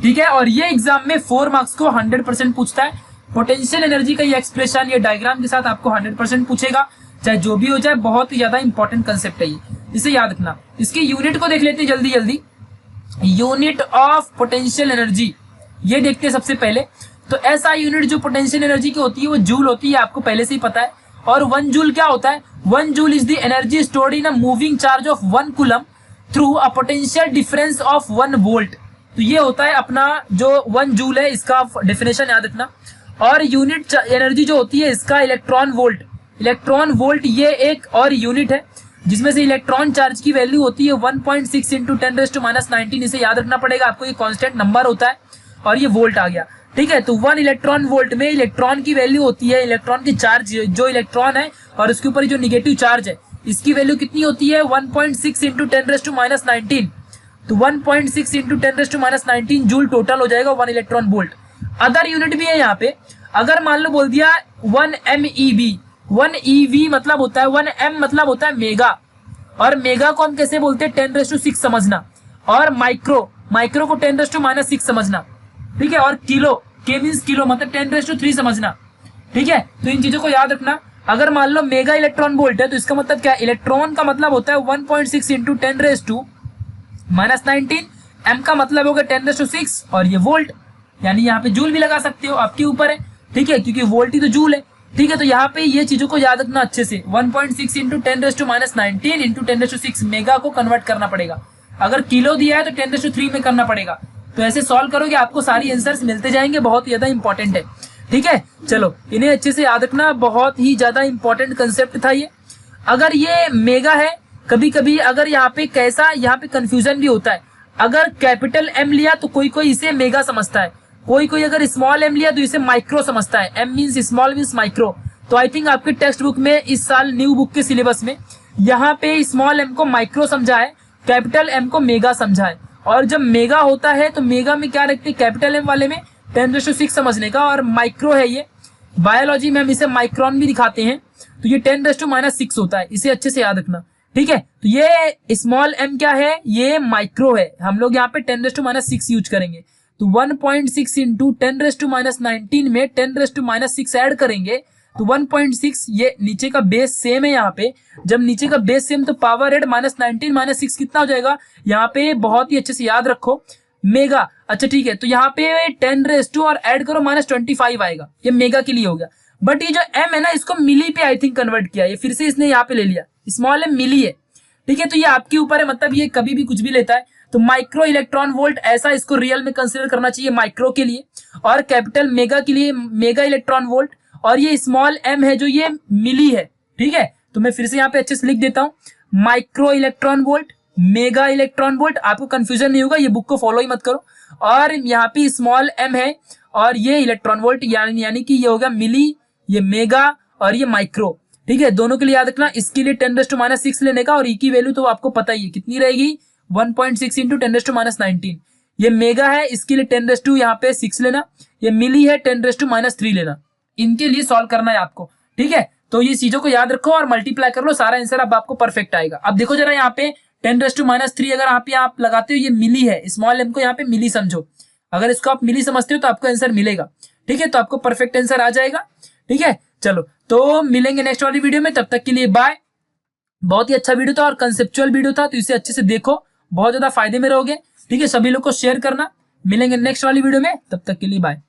ठीक है। और ये एग्जाम में 4 मार्क्स को 100% पूछता है। पोटेंशियल एनर्जी का ये एक्सप्रेशन, ये डायग्राम के साथ आपको 100% पूछेगा, चाहे जो भी हो जाए। बहुत ही ज्यादा इंपॉर्टेंट कंसेप्ट है ये, इसे याद रखना। इसके यूनिट को देख लेते हैं जल्दी जल्दी। यूनिट ऑफ पोटेंशियल एनर्जी ये देखते हैं सबसे पहले। तो ऐसा यूनिट जो पोटेंशियल एनर्जी की होती है वो जूल होती है, आपको पहले से ही पता है। और 1 जूल क्या होता है, 1 joule is the energy stored in a moving charge of 1 coulomb through a potential difference of 1 volt. तो ये होता है अपना जो 1 जूल है, इसका डेफिनेशन याद रखना। और यूनिट एनर्जी जो होती है इसका इलेक्ट्रॉन वोल्ट। इलेक्ट्रॉन वोल्ट ये एक और यूनिट है जिसमें से इलेक्ट्रॉन चार्ज की वैल्यू होती है 1.6 इंटू 10⁻⁹। इसे याद रखना पड़ेगा आपको, ये कांस्टेंट नंबर होता है और ये वोल्ट आ गया, ठीक है। तो 1 इलेक्ट्रॉन वोल्ट में इलेक्ट्रॉन की वैल्यू होती है, इलेक्ट्रॉन की चार्ज जो इलेक्ट्रॉन है और उसके ऊपर जो निगेटिव चार्ज है इसकी वैल्यू कितनी होती है, 1.6 इंटू 10⁻⁹। तो 1.6 इंटू 10⁻⁹ जूल टोटल हो जाएगा 1 इलेक्ट्रॉन वोल्ट। अदर यूनिट भी है यहाँ पे। अगर मान लो बोल दिया 1 MeV, 1 EV मतलब होता है 1 M मतलब होता है मेगा, और मेगा को हम कैसे बोलते हैं 10⁻⁶ समझना, और माइक्रो को 10⁻⁻6 समझना, ठीक है। और किलो, के मीन्स किलो मतलब 10⁻³ समझना, ठीक है। तो इन चीजों को याद रखना। अगर मान लो मेगा इलेक्ट्रॉन वोल्ट है तो इसका मतलब क्या, इलेक्ट्रॉन का मतलब होता है 1.6 इंटू 10⁻⁻⁹। M का मतलब होगा 10⁻⁶, और ये वोल्ट, यानी यहाँ पे जूल भी लगा सकते हो, आपके ऊपर है, ठीक है, क्योंकि वोल्ट ही तो जूल है, ठीक है। तो यहाँ पे ये चीजों को याद रखना अच्छे से। 1.6 इंटू 10⁻⁹ इंटू 10⁻⁶ मेगा को कन्वर्ट करना पड़ेगा। अगर किलो दिया है तो 10⁻³ में करना पड़ेगा। तो ऐसे सॉल्व करोगे आपको सारी आंसर्स मिलते जाएंगे, बहुत ज्यादा इंपॉर्टेंट है, ठीक है। चलो इन्हें अच्छे से याद रखना, बहुत ही ज्यादा इंपॉर्टेंट कंसेप्ट था ये। अगर ये मेगा है, कभी कभी अगर यहाँ पे कैसा, यहाँ पे कंफ्यूजन भी होता है। अगर कैपिटल M लिया तो कोई कोई इसे मेगा समझता है, कोई कोई अगर स्मॉल m लिया तो इसे माइक्रो समझता है। m means small means micro. तो आई थिंक आपके टेक्स्ट बुक में इस साल न्यू बुक के सिलेबस में यहाँ पे स्मॉल m को माइक्रो समझा है, कैपिटल M को मेगा समझा है। और जब मेगा होता है तो मेगा में क्या रखते हैं, कैपिटल M वाले में 10⁻⁶ समझने का, और माइक्रो है ये, बायोलॉजी में हम इसे माइक्रोन भी दिखाते हैं। तो ये 10⁻⁻6 होता है, इसे अच्छे से याद रखना, ठीक है। तो ये स्मॉल m क्या है, ये माइक्रो है, हम लोग यहाँ पे 10⁻⁶ यूज करेंगे। तो 1.6 इंटू 10⁻⁹ में 10⁻⁶ ऐड करेंगे तो 1.6, ये नीचे का बेस सेम है यहाँ पे। जब नीचे का बेस सेम तो पावर एड -19 -6 कितना हो जाएगा, यहाँ पे बहुत ही अच्छे से याद रखो, मेगा। अच्छा ठीक है, तो यहाँ पे 10 और ऐड करो -25 आएगा, ये मेगा के लिए हो गया। बट ये जो m है ना, इसको मिली पे आई थिंक कन्वर्ट किया, ये फिर से इसने यहाँ पे ले लिया, स्मॉल m मिली है, ठीक है। तो ये आपके ऊपर है, मतलब ये कभी भी कुछ भी लेता है। तो माइक्रो इलेक्ट्रॉन वोल्ट ऐसा इसको रियल में कंसीडर करना चाहिए माइक्रो के लिए, और कैपिटल मेगा के लिए मेगा इलेक्ट्रॉन वोल्ट, और ये स्मॉल m है जो ये मिली है, ठीक है। तो मैं फिर से यहाँ पे अच्छे से लिख देता हूँ, micro electron volt, mega electron volt. आपको कंफ्यूजन नहीं होगा, ये बुक को फॉलो ही मत करो। और यहाँ पे स्मॉल m है और ये इलेक्ट्रॉन वोल्ट यानी कि ये होगा मिली, ये मेगा और ये माइक्रो। ठीक है, दोनों के लिए याद रखना। इसके लिए 10⁻6 लेने का और ई की वैल्यू तो आपको पता ही है कितनी रहेगी, 1.6 इंटू 10⁻19। ये मेगा है, इसके लिए 10 यहाँ पे 6 लेना। ये मिली है 10⁻3 लेना। इनके लिए सॉल्व करना है आपको। ठीक है, तो ये चीजों को याद रखो और मल्टीप्लाई कर लो, सारा आंसर अब आपको परफेक्ट आएगा। अब देखो जरा यहाँ पे 10⁻3 अगर यहाँ पे आप लगाते हो, ये मिली है, स्मॉल एम को यहाँ पे मिली समझो। अगर इसको आप मिली समझते हो तो आपको आंसर मिलेगा। ठीक है, तो आपको परफेक्ट आंसर आ जाएगा। ठीक है, चलो तो मिलेंगे नेक्स्ट वाली वीडियो में, तब तक के लिए बाय। बहुत ही अच्छा वीडियो था और कंसेप्चुअल वीडियो था, तो इसे अच्छे से देखो, बहुत ज्यादा फायदे में रहोगे। ठीक है, सभी लोग को शेयर करना। मिलेंगे नेक्स्ट वाली वीडियो में, तब तक के लिए बाय।